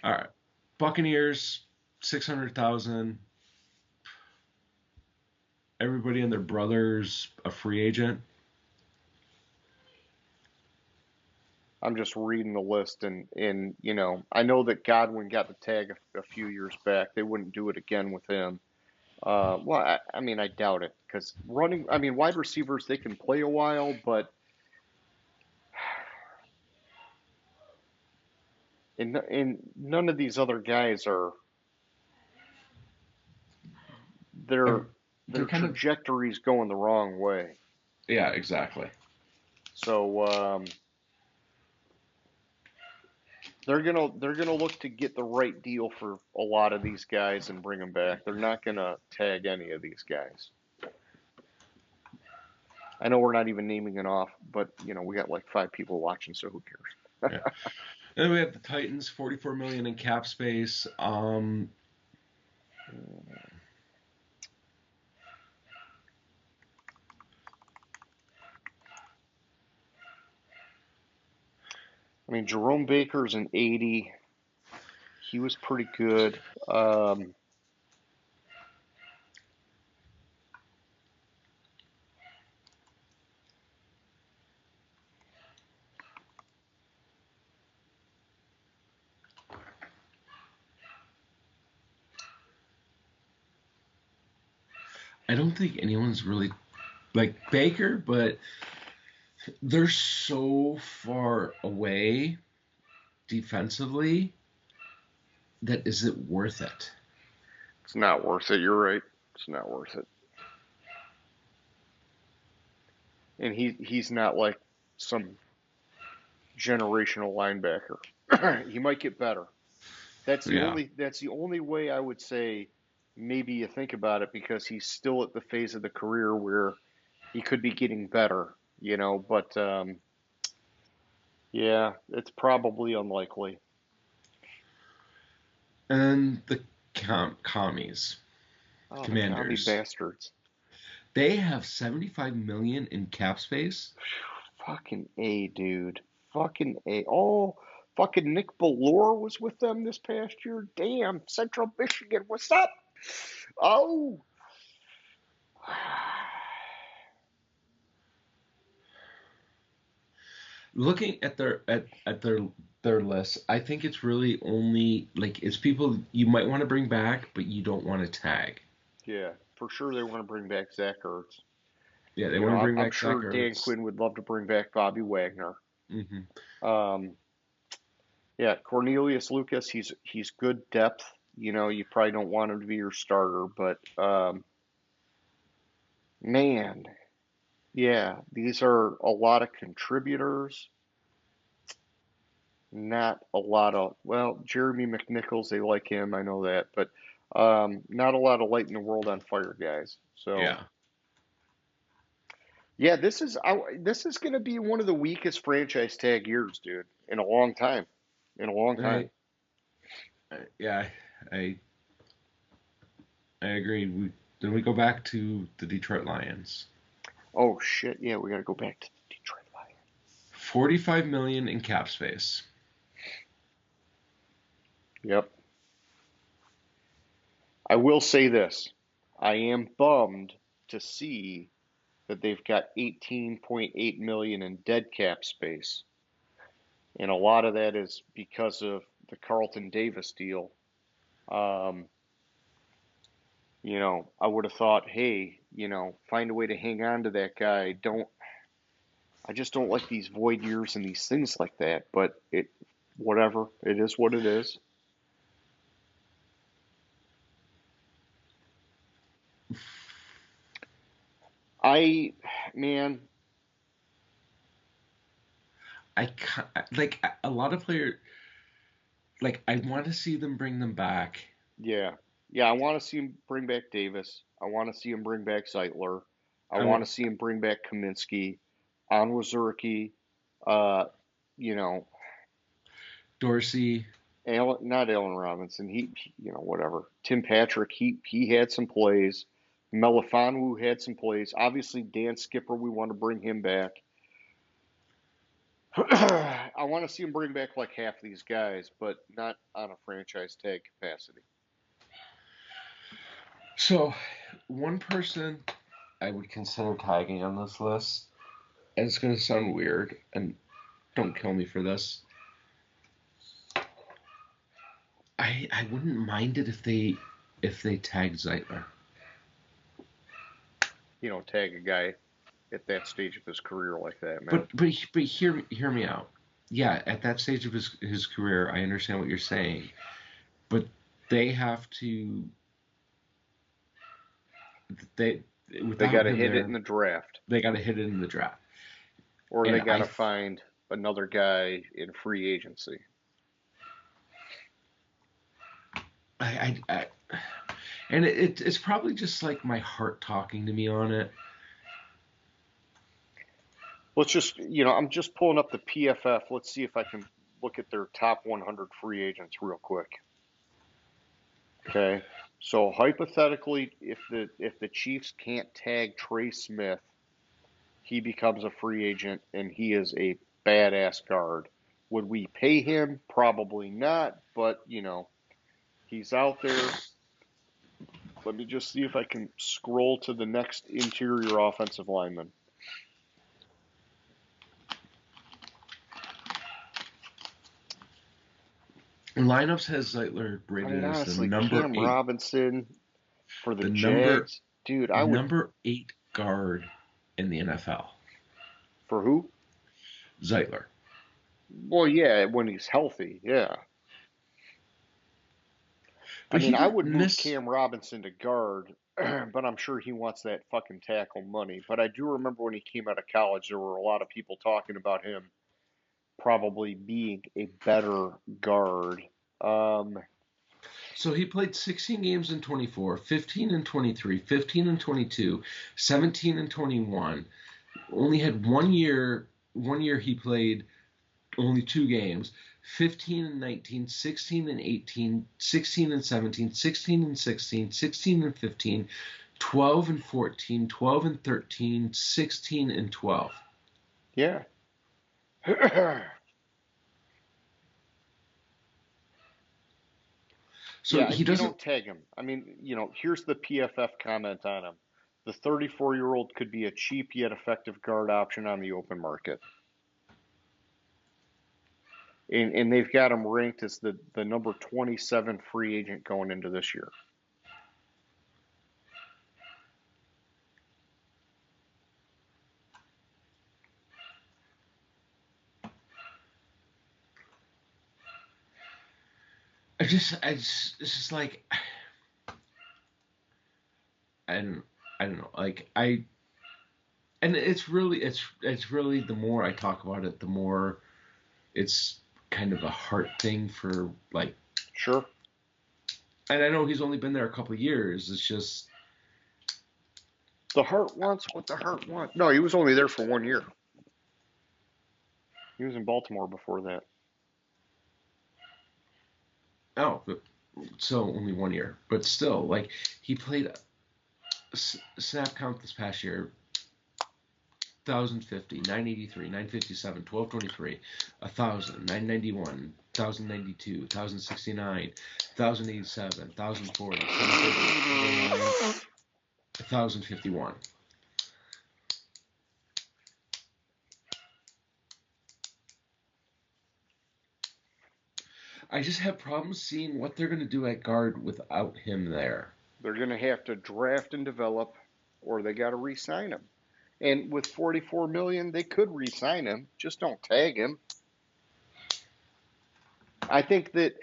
All right. Buccaneers, 600,000. Everybody and their brothers a free agent. I'm just reading the list and I know that Godwin got the tag a few years back. They wouldn't do it again with him. Well, I mean, I doubt it because wide receivers, they can play a while, but in none of these other guys are their They're their kind of, trajectory's going the wrong way. yeah, exactly. So they're gonna look to get the right deal for a lot of these guys and bring them back. They're not gonna tag any of these guys. I know we're not even naming it off, but we got like 5 people watching, so who cares? Yeah. And then we have the Titans, 44 million in cap space. I mean, Jerome Baker's an 80. He was pretty good. I don't think anyone's really like Baker, but they're so far away defensively that is it worth it? It's not worth it. You're right. It's not worth it. And he's not like some generational linebacker. He might get better. Yeah. That's the only way I would say maybe you think about it because he's still at the phase of the career where he could be getting better. But yeah, it's probably unlikely. And the commies, Oh, the commie Commanders, bastards. they have 75 million in cap space. Fucking A, dude. Fucking A. Oh, fucking Nick Ballore was with them this past year. Damn, Central Michigan, what's up? Oh. Looking at their list, I think it's really only like it's people you might want to bring back, but you don't want to tag. Yeah, for sure they want to bring back Zach Ertz. Yeah, they You want know, to I'm, bring I'm back Zach sure Dan Ertz. Quinn would love to bring back Bobby Wagner. Hmm. Um, yeah, Cornelius Lucas, he's good depth. You probably don't want him to be your starter, but man, yeah, these are a lot of contributors. Not a lot of, well, Jeremy McNichols, they like him, I know that, but not a lot of lighting the world on fire guys. So Yeah, yeah, this is going to be one of the weakest franchise tag years, dude, in a long time. In a long time. I, yeah, I I agree. Then we go back to the Detroit Lions. Oh shit! Yeah, we got to go back to the Detroit Lions. 45 million in cap space. Yep. I will say this: I am bummed to see that they've got 18.8 million in dead cap space, and a lot of that is because of the Carlton Davis deal. Um, I would have thought, hey, find a way to hang on to that guy. I just don't like these void years and these things like that. But whatever, it is what it is. I, man, Like a lot of players. Like I want to see them bring them back. yeah, yeah. I want to see him bring back Davis. I want to see him bring back Zeitler. I I want want to see him bring back Kaminsky, Onwuzurike, uh, you know, Dorsey. Not Allen Robinson. Whatever. Tim Patrick. He had some plays. Melifonwu had some plays. Obviously, Dan Skipper. We want to bring him back. I want to see him bring back like half these guys, but not on a franchise tag capacity. So, one person I would consider tagging on this list, and it's going to sound weird, and don't kill me for this. I wouldn't mind it if they tagged Zeitler. Tag a guy at that stage of his career like that, man. But hear me out. Yeah, at that stage of his career, I understand what you're saying, but they have to they They got without to him hit it in there, the draft, they got to hit it in the draft. or they And got to find another guy in free agency. I and it's probably just like my heart talking to me on it. Let's just, I'm just pulling up the PFF. Let's see if I can look at their top 100 free agents real quick. Okay. So hypothetically, if the Chiefs can't tag Trey Smith, he becomes a free agent and he is a badass guard. Would we pay him? Probably not, but he's out there. Let me just see if I can scroll to the next interior offensive lineman. Lineups has Zeitler I rated mean, as the honestly, number Cam eight, Robinson for the the number Jags, dude. I would number 8 guard in the NFL. for who? Zeitler. Well, yeah, when he's healthy, yeah. I But he mean, I didn't would move miss. Cam Robinson to guard, but I'm sure he wants that fucking tackle money. But I do remember when he came out of college, there were a lot of people talking about him probably being a better guard. Um, So he played 16 games in 24, 15 and 23, 15 and 22, 17 and 21. Only had 1 year. 1 year he played only 2 games. 15 and 19, 16 and 18, 16 and 17, 16 and 16, 16 and 15, 12 and 14, 12 and 13, 16 and 12. yeah. So Yeah, he you doesn't. don't tag him. I mean, here's the PFF comment on him. The 34-year-old could be a cheap yet effective guard option on the open market. And they've got him ranked as the number 27 free agent going into this year. It's just like, and I don't know, like and it's really the more I talk about it, the more it's kind of a heart thing for like. Sure. And I know he's only been there a couple of years. It's just The heart wants what the heart wants. No, he was only there for 1 year. He was in Baltimore before that. oh, so only 1 year, but still, like he played snap count this past year. 1050, 983, 957, 1223, 1000, 991, 1092, 1069, 1087, 1040, 739, 1051. I just have problems seeing what they're going to do at guard without him there. They're going to have to draft and develop, or they got to re-sign him. And with 44 million, they could re-sign him. Just don't tag him. I think that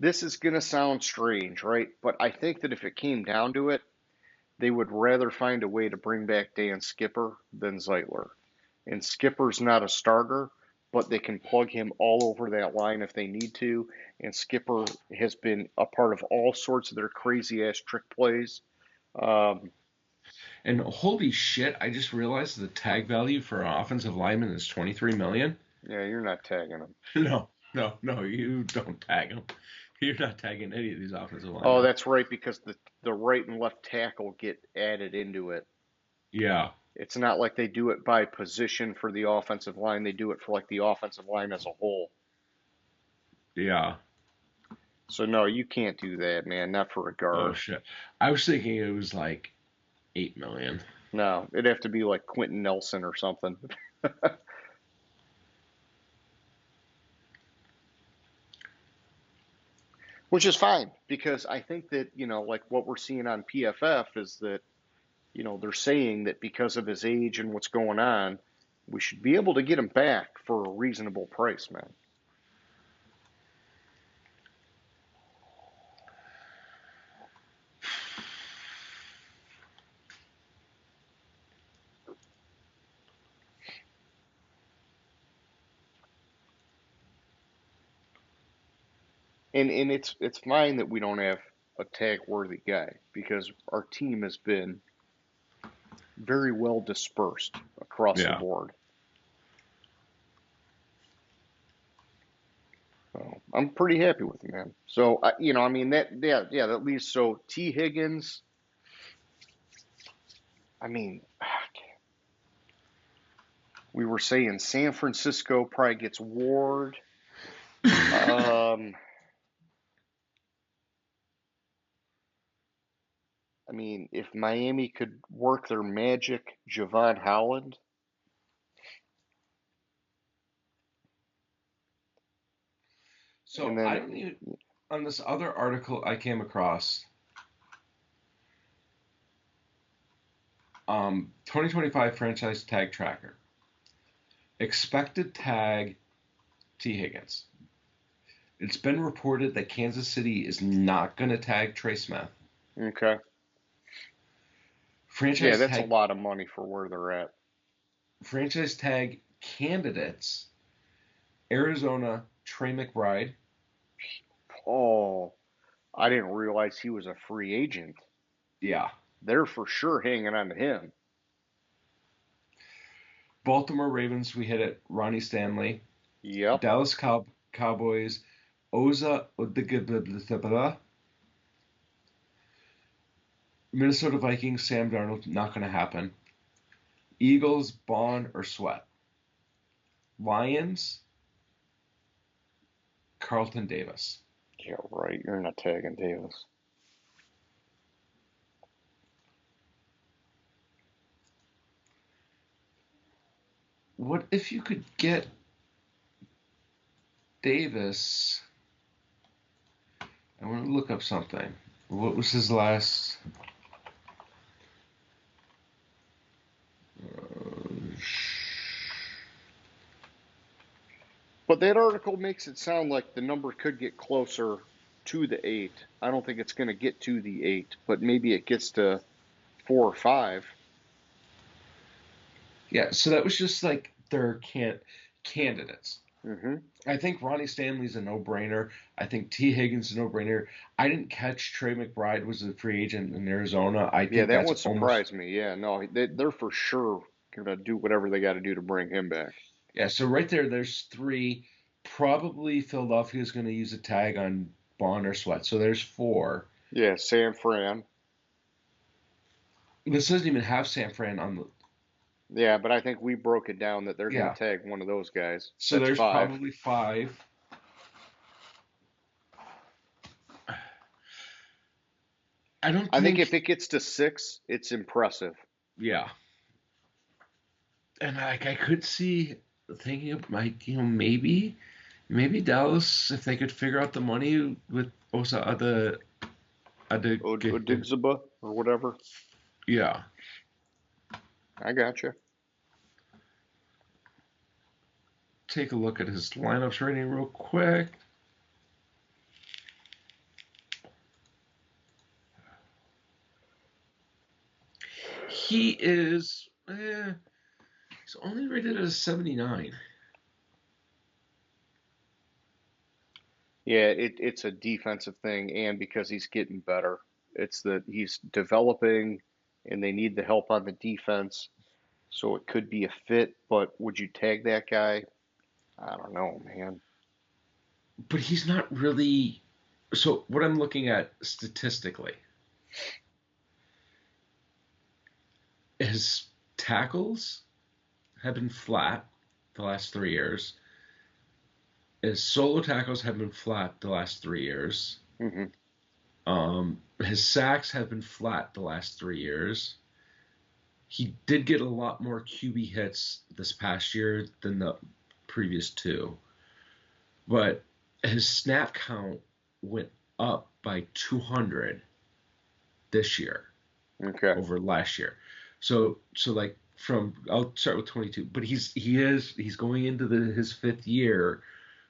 this is going to sound strange, right? But I think that if it came down to it, they would rather find a way to bring back Dan Skipper than Zeitler. And Skipper's not a starter, but they can plug him all over that line if they need to. And Skipper has been a part of all sorts of their crazy ass trick plays. And holy shit, I just realized the tag value for an offensive lineman is 23 million. Yeah, you're not tagging him. No, you don't tag him. You're not tagging any of these offensive linemen. Oh, that's right, because the right and left tackle get added into it. Yeah. It's not like they do it by position for the offensive line. They do it for like the offensive line as a whole. Yeah. So no, you can't do that, man. Not for a guard. Oh shit. I was thinking it was like 8 million. No, it'd have to be like Quentin Nelson or something. Which is fine, because I think that, like what we're seeing on PFF is that, they're saying that because of his age and what's going on, we should be able to get him back for a reasonable price, man. And it's fine that we don't have a tag worthy guy, because our team has been very well dispersed across the board. So I'm pretty happy with him, man. So that leaves, so T Higgins. I mean, we were saying San Francisco probably gets Ward. I mean, if Miami could work their magic, Javon Holland. So And then, I don't even, on this other article I came across, 2025 franchise tag tracker. Expected tag T. Higgins. It's been reported that Kansas City is not going to tag Trey Smith. Okay. Franchise that's tag, a lot of money for where they're at. Franchise tag candidates: Arizona, Trey McBride. Oh, I didn't realize he was a free agent. Yeah. They're for sure hanging on to him. Baltimore Ravens, we hit it. Ronnie Stanley. Yep. Dallas Cowboys, Oza Odigabla. Minnesota Vikings, Sam Darnold, not going to happen. Eagles, Bond or Sweat. Lions, Carlton Davis. Yeah, right. You're not tagging Davis. What if you could get Davis? I want to look up something. What was his last? But that article makes it sound like the number could get closer to the 8. I don't think it's going to get to the 8, but maybe it gets to 4 or 5. Yeah, so that was just like their candidates. Mm-hmm. I think Ronnie Stanley's a no-brainer. I think T. Higgins is a no-brainer. I didn't catch Trey McBride was a free agent in Arizona. I think that would surprise me. Yeah, no, they're for sure going to do whatever they got to do to bring him back. Yeah, so right there's 3. Probably Philadelphia's going to use a tag on Bond or Sweat. So there's 4. Yeah, San Fran. This doesn't even have San Fran on the. Yeah, but I think we broke it down that they're going Yeah. to tag one of those guys. So That's there's 5. probably 5. I don't I think think. if it gets to 6, it's impressive. Yeah. And I could see thinking of like maybe Dallas if they could figure out the money with Osa Ada Odigzaba or whatever. yeah. I gotcha. Take a look at his lineups rating real quick. He is he's only rated as 79. Yeah, it's a defensive thing, and because he's getting better, it's that he's developing, and they need the help on the defense. So it could be a fit, but would you tag that guy? I don't know, man. But he's not really. So what I'm looking at statistically, his tackles have been flat the last 3 years. His solo tackles have been flat the last 3 years. Hmm. His sacks have been flat the last 3 years. He did get a lot more QB hits this past year than the previous 2, but his snap count went up by 200 this year Okay. over last year. So like from I'll start with 22, but he's going into his 5th year.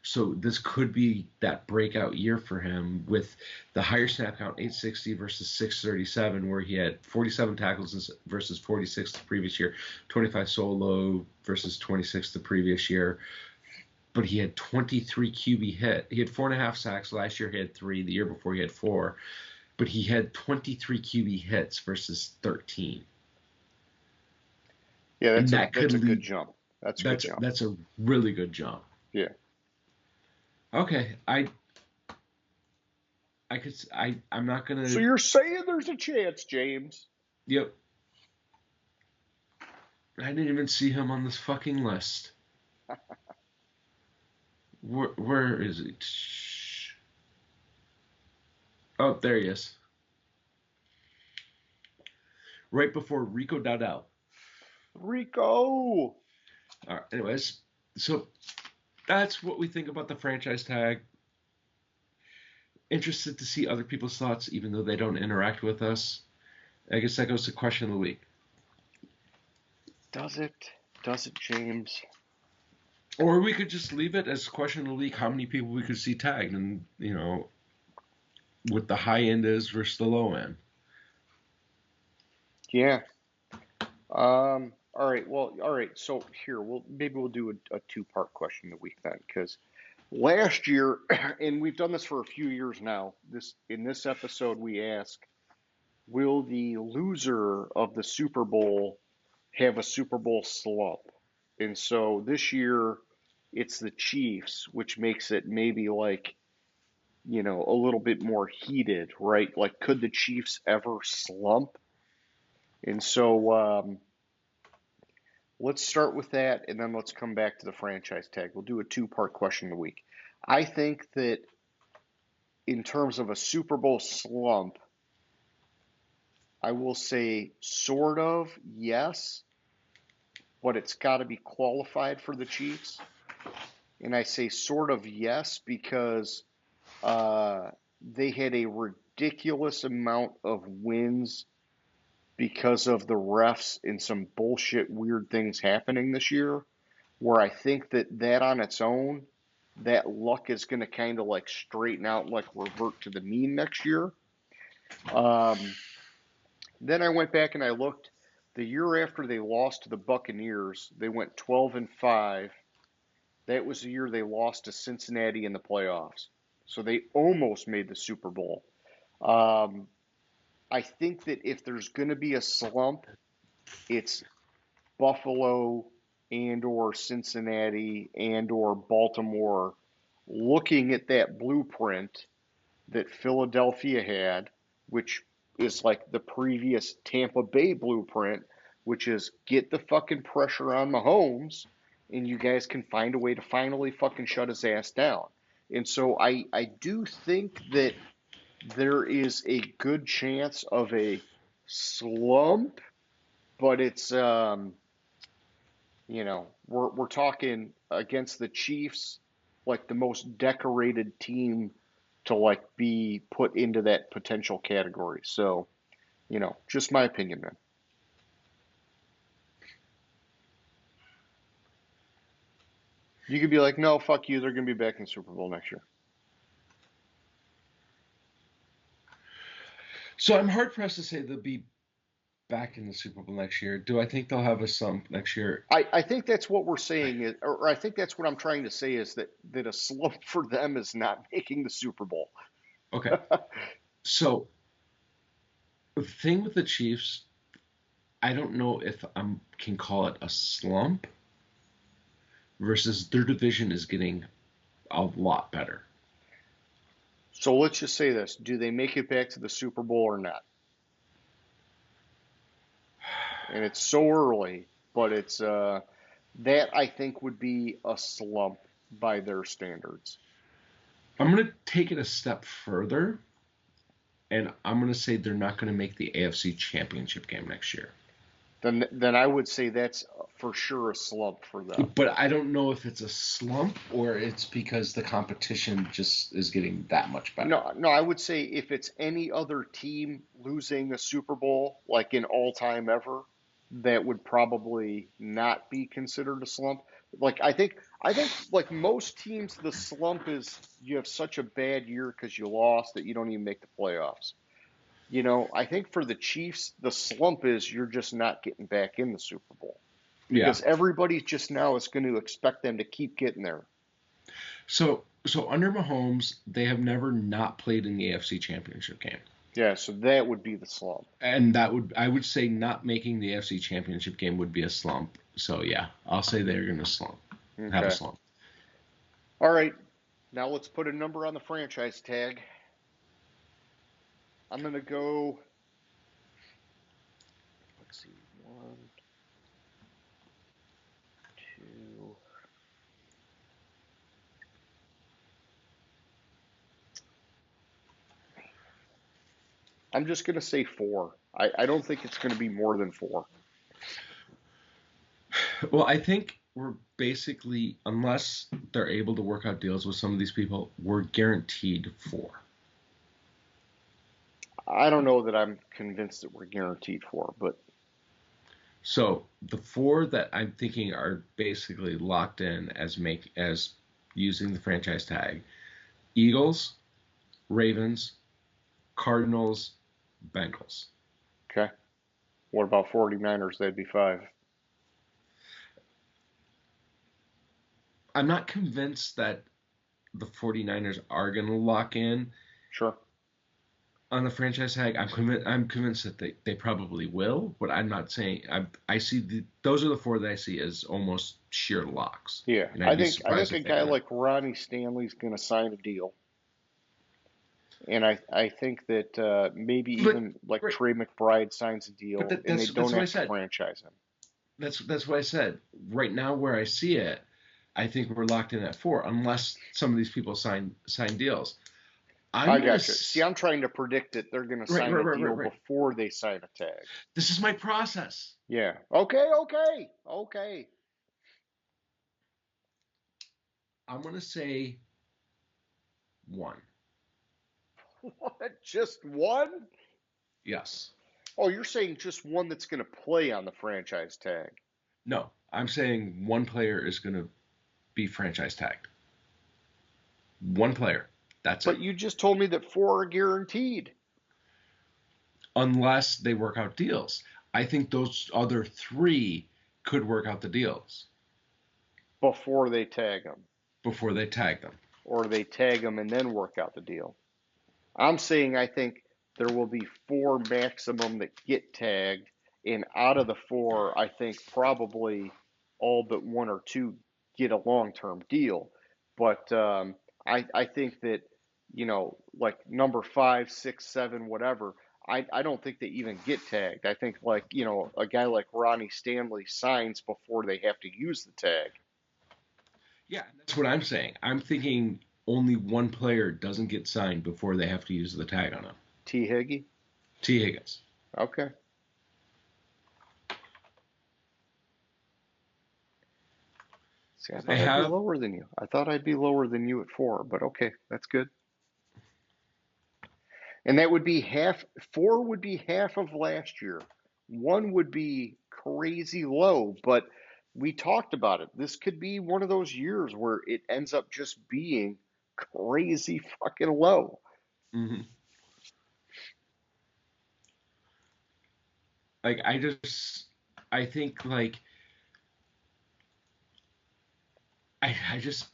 So this could be that breakout year for him with the higher snap count, 860 versus 637, where he had 47 tackles versus 46 the previous year, 25 solo versus 26 the previous year. But he had 23 QB hit. He had 4.5 sacks last year. He had 3. The year before he had 4. But he had 23 QB hits versus 13, Yeah, and that could that's a good lead. jump. That's a good That's jump. that's a really good jump. Yeah. Okay, I could I'm not So gonna. you're saying there's a chance, James? Yep, I didn't even see him on this fucking list. Where is he? Oh, there he is. Right before Rico Dowdell. Rico. All right, anyways, so that's what we think about the franchise tag. Interested to see other people's thoughts, even though they don't interact with us. I guess that goes to question of the week. Does it? Does it, James? Or we could just leave it as question of the week how many people we could see tagged, and what the high end is versus the low end. Yeah. All right. Well, all right. So here, maybe we'll do a two-part question of the week then, because last year, and we've done this for a few years now. In this episode, we ask, will the loser of the Super Bowl have a Super Bowl slump? And so this year, it's the Chiefs, which makes it maybe like, a little bit more heated, right? Like, could the Chiefs ever slump? And so let's start with that, and then let's come back to the franchise tag. We'll do a two-part question of the week. I think that in terms of a Super Bowl slump, I will say sort of yes, but it's got to be qualified for the Chiefs. And I say sort of yes because they had a ridiculous amount of wins because of the refs and some bullshit weird things happening this year, where I think that on its own, that luck is going to kind of like straighten out and like revert to the mean next year. Then I went back and I looked. The year after they lost to the Buccaneers, they went 12-5. That was the year they lost to Cincinnati in the playoffs. So they almost made the Super Bowl. Um, I think that if there's going to be a slump, it's Buffalo and or Cincinnati and or Baltimore looking at that blueprint that Philadelphia had, which is like the previous Tampa Bay blueprint, which is get the fucking pressure on Mahomes, and you guys can find a way to finally fucking shut his ass down. And so I do think that there is a good chance of a slump, but it's we're talking against the Chiefs, like the most decorated team to like be put into that potential category. So, just my opinion, man. You could be like, no, fuck you, they're gonna be back in the Super Bowl next year. So I'm hard pressed to say they'll be back in the Super Bowl next year. Do I think they'll have a slump next year? I think that's what we're saying is, or I think that's what I'm trying to say is that a slump for them is not making the Super Bowl. Okay. So the thing with the Chiefs, I don't know if I can call it a slump versus their division is getting a lot better. So let's just say this. Do they make it back to the Super Bowl or not? And it's so early, but it's that I think would be a slump by their standards. I'm going to take it a step further, and I'm going to say they're not going to make the AFC Championship game next year. Then I would say that's for sure a slump for them. But I don't know if it's a slump or it's because the competition just is getting that much better. No, I would say if it's any other team losing a Super Bowl, like in all time ever, that would probably not be considered a slump. Like I think like most teams, the slump is you have such a bad year because you lost that you don't even make the playoffs. I think for the Chiefs, the slump is you're just not getting back in the Super Bowl because everybody just now is going to expect them to keep getting there. So under Mahomes, they have never not played in the AFC Championship game. Yeah, so that would be the slump. And I would say not making the AFC Championship game would be a slump. So yeah, I'll say they're going to slump. Okay. Have a slump. All right. Now let's put a number on the franchise tag. I'm going to go, let's see, 1, 2. I'm just going to say 4. I don't think it's going to be more than 4. Well, I think we're basically, unless they're able to work out deals with some of these people, we're guaranteed 4. I don't know that I'm convinced that we're guaranteed 4, but. So the 4 that I'm thinking are basically locked in as using the franchise tag: Eagles, Ravens, Cardinals, Bengals. Okay. What about 49ers? That'd be 5. I'm not convinced that the 49ers are going to lock in. Sure. On the franchise tag, I'm convinced that they probably will, but I'm not saying I see those are the 4 that I see as almost sheer locks. Yeah, I think a guy like Ronnie Stanley's going to sign a deal, and I think that maybe even like Trey McBride signs a deal, and they don't have to franchise him. That's what I said. Right now, where I see it, I think we're locked in at 4, unless some of these people sign deals. I got you. See, I'm trying to predict that they're going to sign a deal before they sign a tag. This is my process. Yeah. Okay. I'm going to say 1. What? Just 1? Yes. Oh, you're saying just 1 that's going to play on the franchise tag? No, I'm saying 1 player is going to be franchise tagged. 1 player. That's it. But you just told me that 4 are guaranteed. Unless they work out deals. I think those other 3 could work out the deals. Before they tag them. Or they tag them and then work out the deal. I'm saying I think there will be 4 maximum that get tagged. And out of the 4, I think probably all but 1 or 2 get a long-term deal. But I think that, like number 5, 6, 7, whatever, I don't think they even get tagged. I think like, a guy like Ronnie Stanley signs before they have to use the tag. Yeah, that's what I'm saying. I'm thinking only one player doesn't get signed before they have to use the tag on him. T. Higgy? T. Higgins. Okay. See, I Because they thought I'd be have, lower than you. I thought I'd be lower than you at 4, but okay, that's good. And that would be half, 4 would be half of last year. 1 would be crazy low, but we talked about it. This could be one of those years where it ends up just being crazy fucking low. mhm. Like I think like I just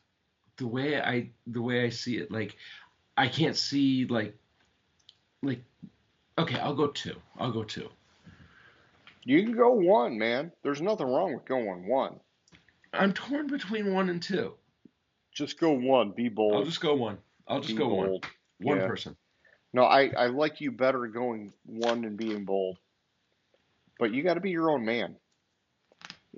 the way I see it, like I can't see like okay, I'll go 2. I'll go 2. You can go 1, man. There's nothing wrong with going 1. I'm torn between 1 and 2. Just go 1. Be I'll bold. just go 1. I'll just Be go 1. bold. One Yeah. person. No, I like you better going 1 and being bold. But you got to be your own man.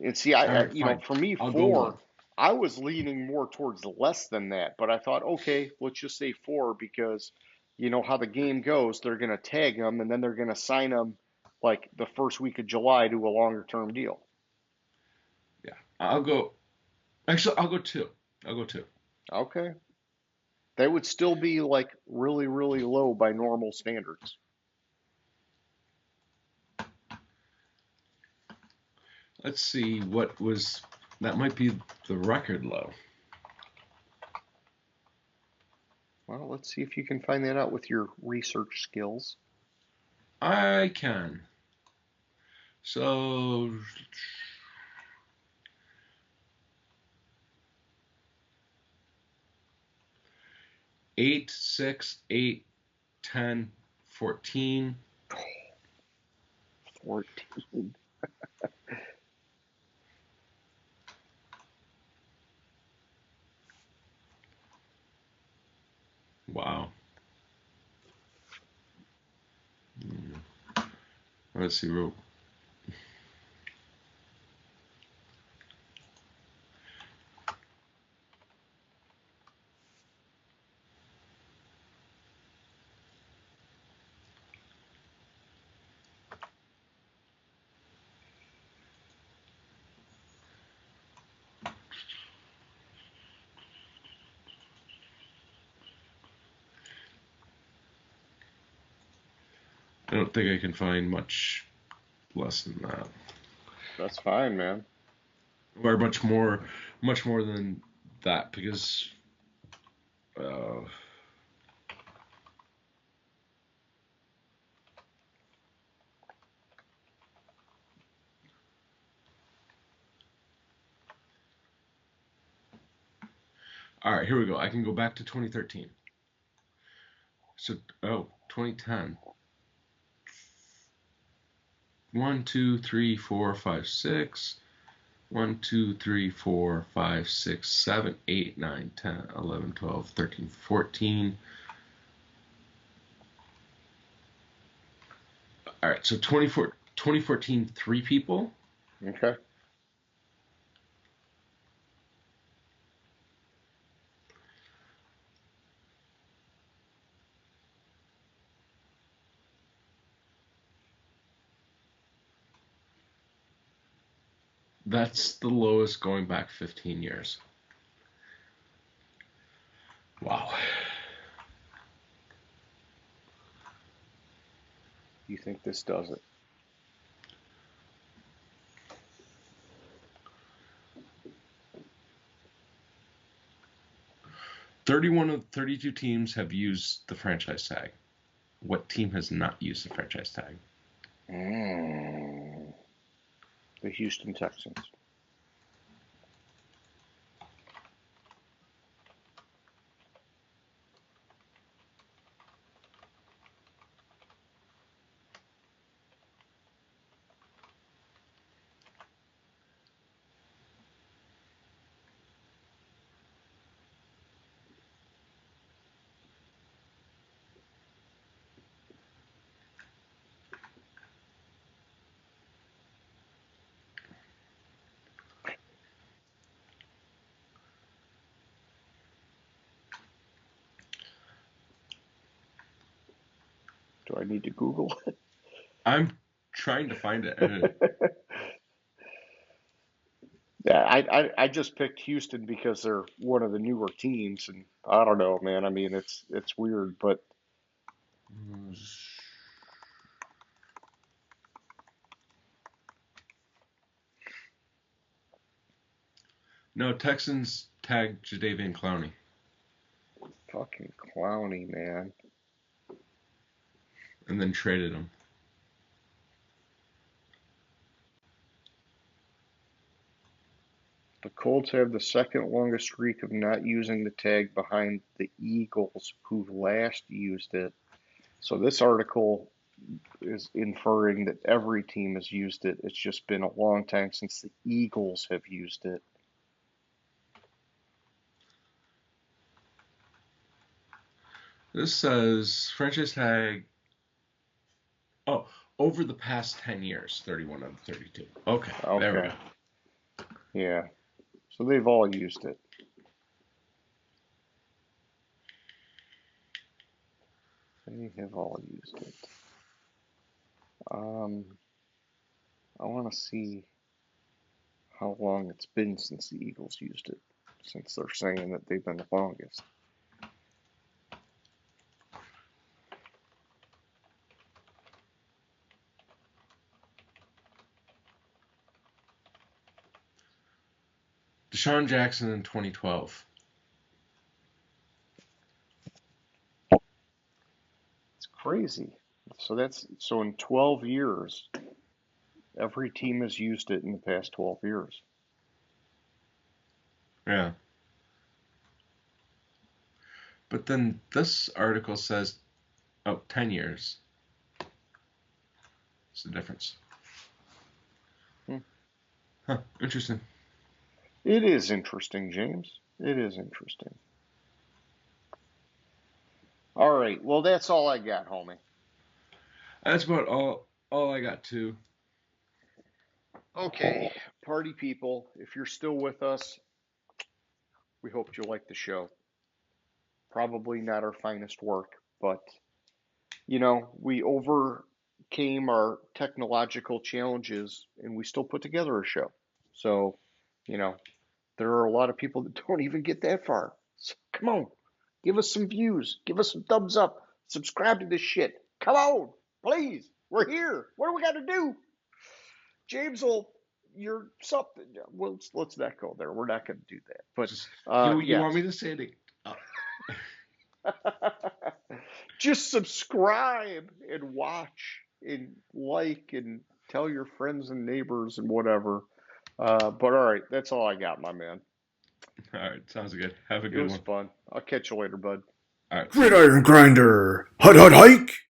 And see, All right, fine. for me, I'll go 1. 4, I was leaning more towards less than that. But I thought, okay, let's just say 4 because you know how the game goes. They're going to tag him and then they're going to sign him like the first week of July to a longer term deal. Yeah. I'll go Actually, I'll go 2. I'll go 2. Okay. That would still be like really, really low by normal standards. Let's see what was that might be the record low. Well, let's see if you can find that out with your research skills. I can. So 8, 6, 8, 10, 14. 14. Wow. Let's see. I don't think I can find much less than that, That's fine, man. or much more than that, because uh, all right, here we go. I can go back to 2013. So, 2010. 1, 2, 3, 4, 5, 6. 1, 2, 3, 4, 5, 6, 7, 8, 9, 10, 11, 12, 13, 14. All right, so 2014, 3 people. Okay. That's the lowest going back 15 years. Wow. You think this does it? Thirty-one of 32 teams have used the franchise tag. What team has not used the franchise tag? Mm. The Houston Texans. Do I need to Google I'm trying to find it. it? Yeah, I just picked Houston because they're one of the newer teams, and I don't know, man. I mean, it's weird, but No, Texans tagged Jadeveon Clowney. fucking Clowney, man. And then traded him. The Colts have the second longest streak of not using the tag behind the Eagles, who last used it. So this article is inferring that every team has used it. It's just been a long time since the Eagles have used it. This says franchise tag. Oh, over the past 10 years, 31 out of 32. Okay, there we Okay. go. Yeah. So they've all used it. They have all used it. I want to see how long it's been since the Eagles used it, since they're saying that they've been the longest. Deshaun Jackson in 2012. It's crazy. So in 12 years, every team has used it in the past 12 years. Yeah. But then this article says, 10 years. What's the difference? Huh, interesting. It is interesting, James. It is interesting. All right. Well, that's all I got, homie. That's about all I got too. Okay, party people, if you're still with us, we hope you like the show. Probably not our finest work, but we overcame our technological challenges and we still put together a show. So, you know, there are a lot of people that don't even get that far. So come on, give us some views, give us some thumbs up, subscribe to this shit. Come on, please. We're here. What do we got to do? James will, you're something. Well, let's not go there. We're not going to do that. But You want me to say it? Just subscribe and watch and like and tell your friends and neighbors and whatever. But all right, that's all I got, my man. All right, sounds good. Have a It good was one. fun. I'll catch you later, bud. All right. Gridiron Grinder. Hut, hut, hike.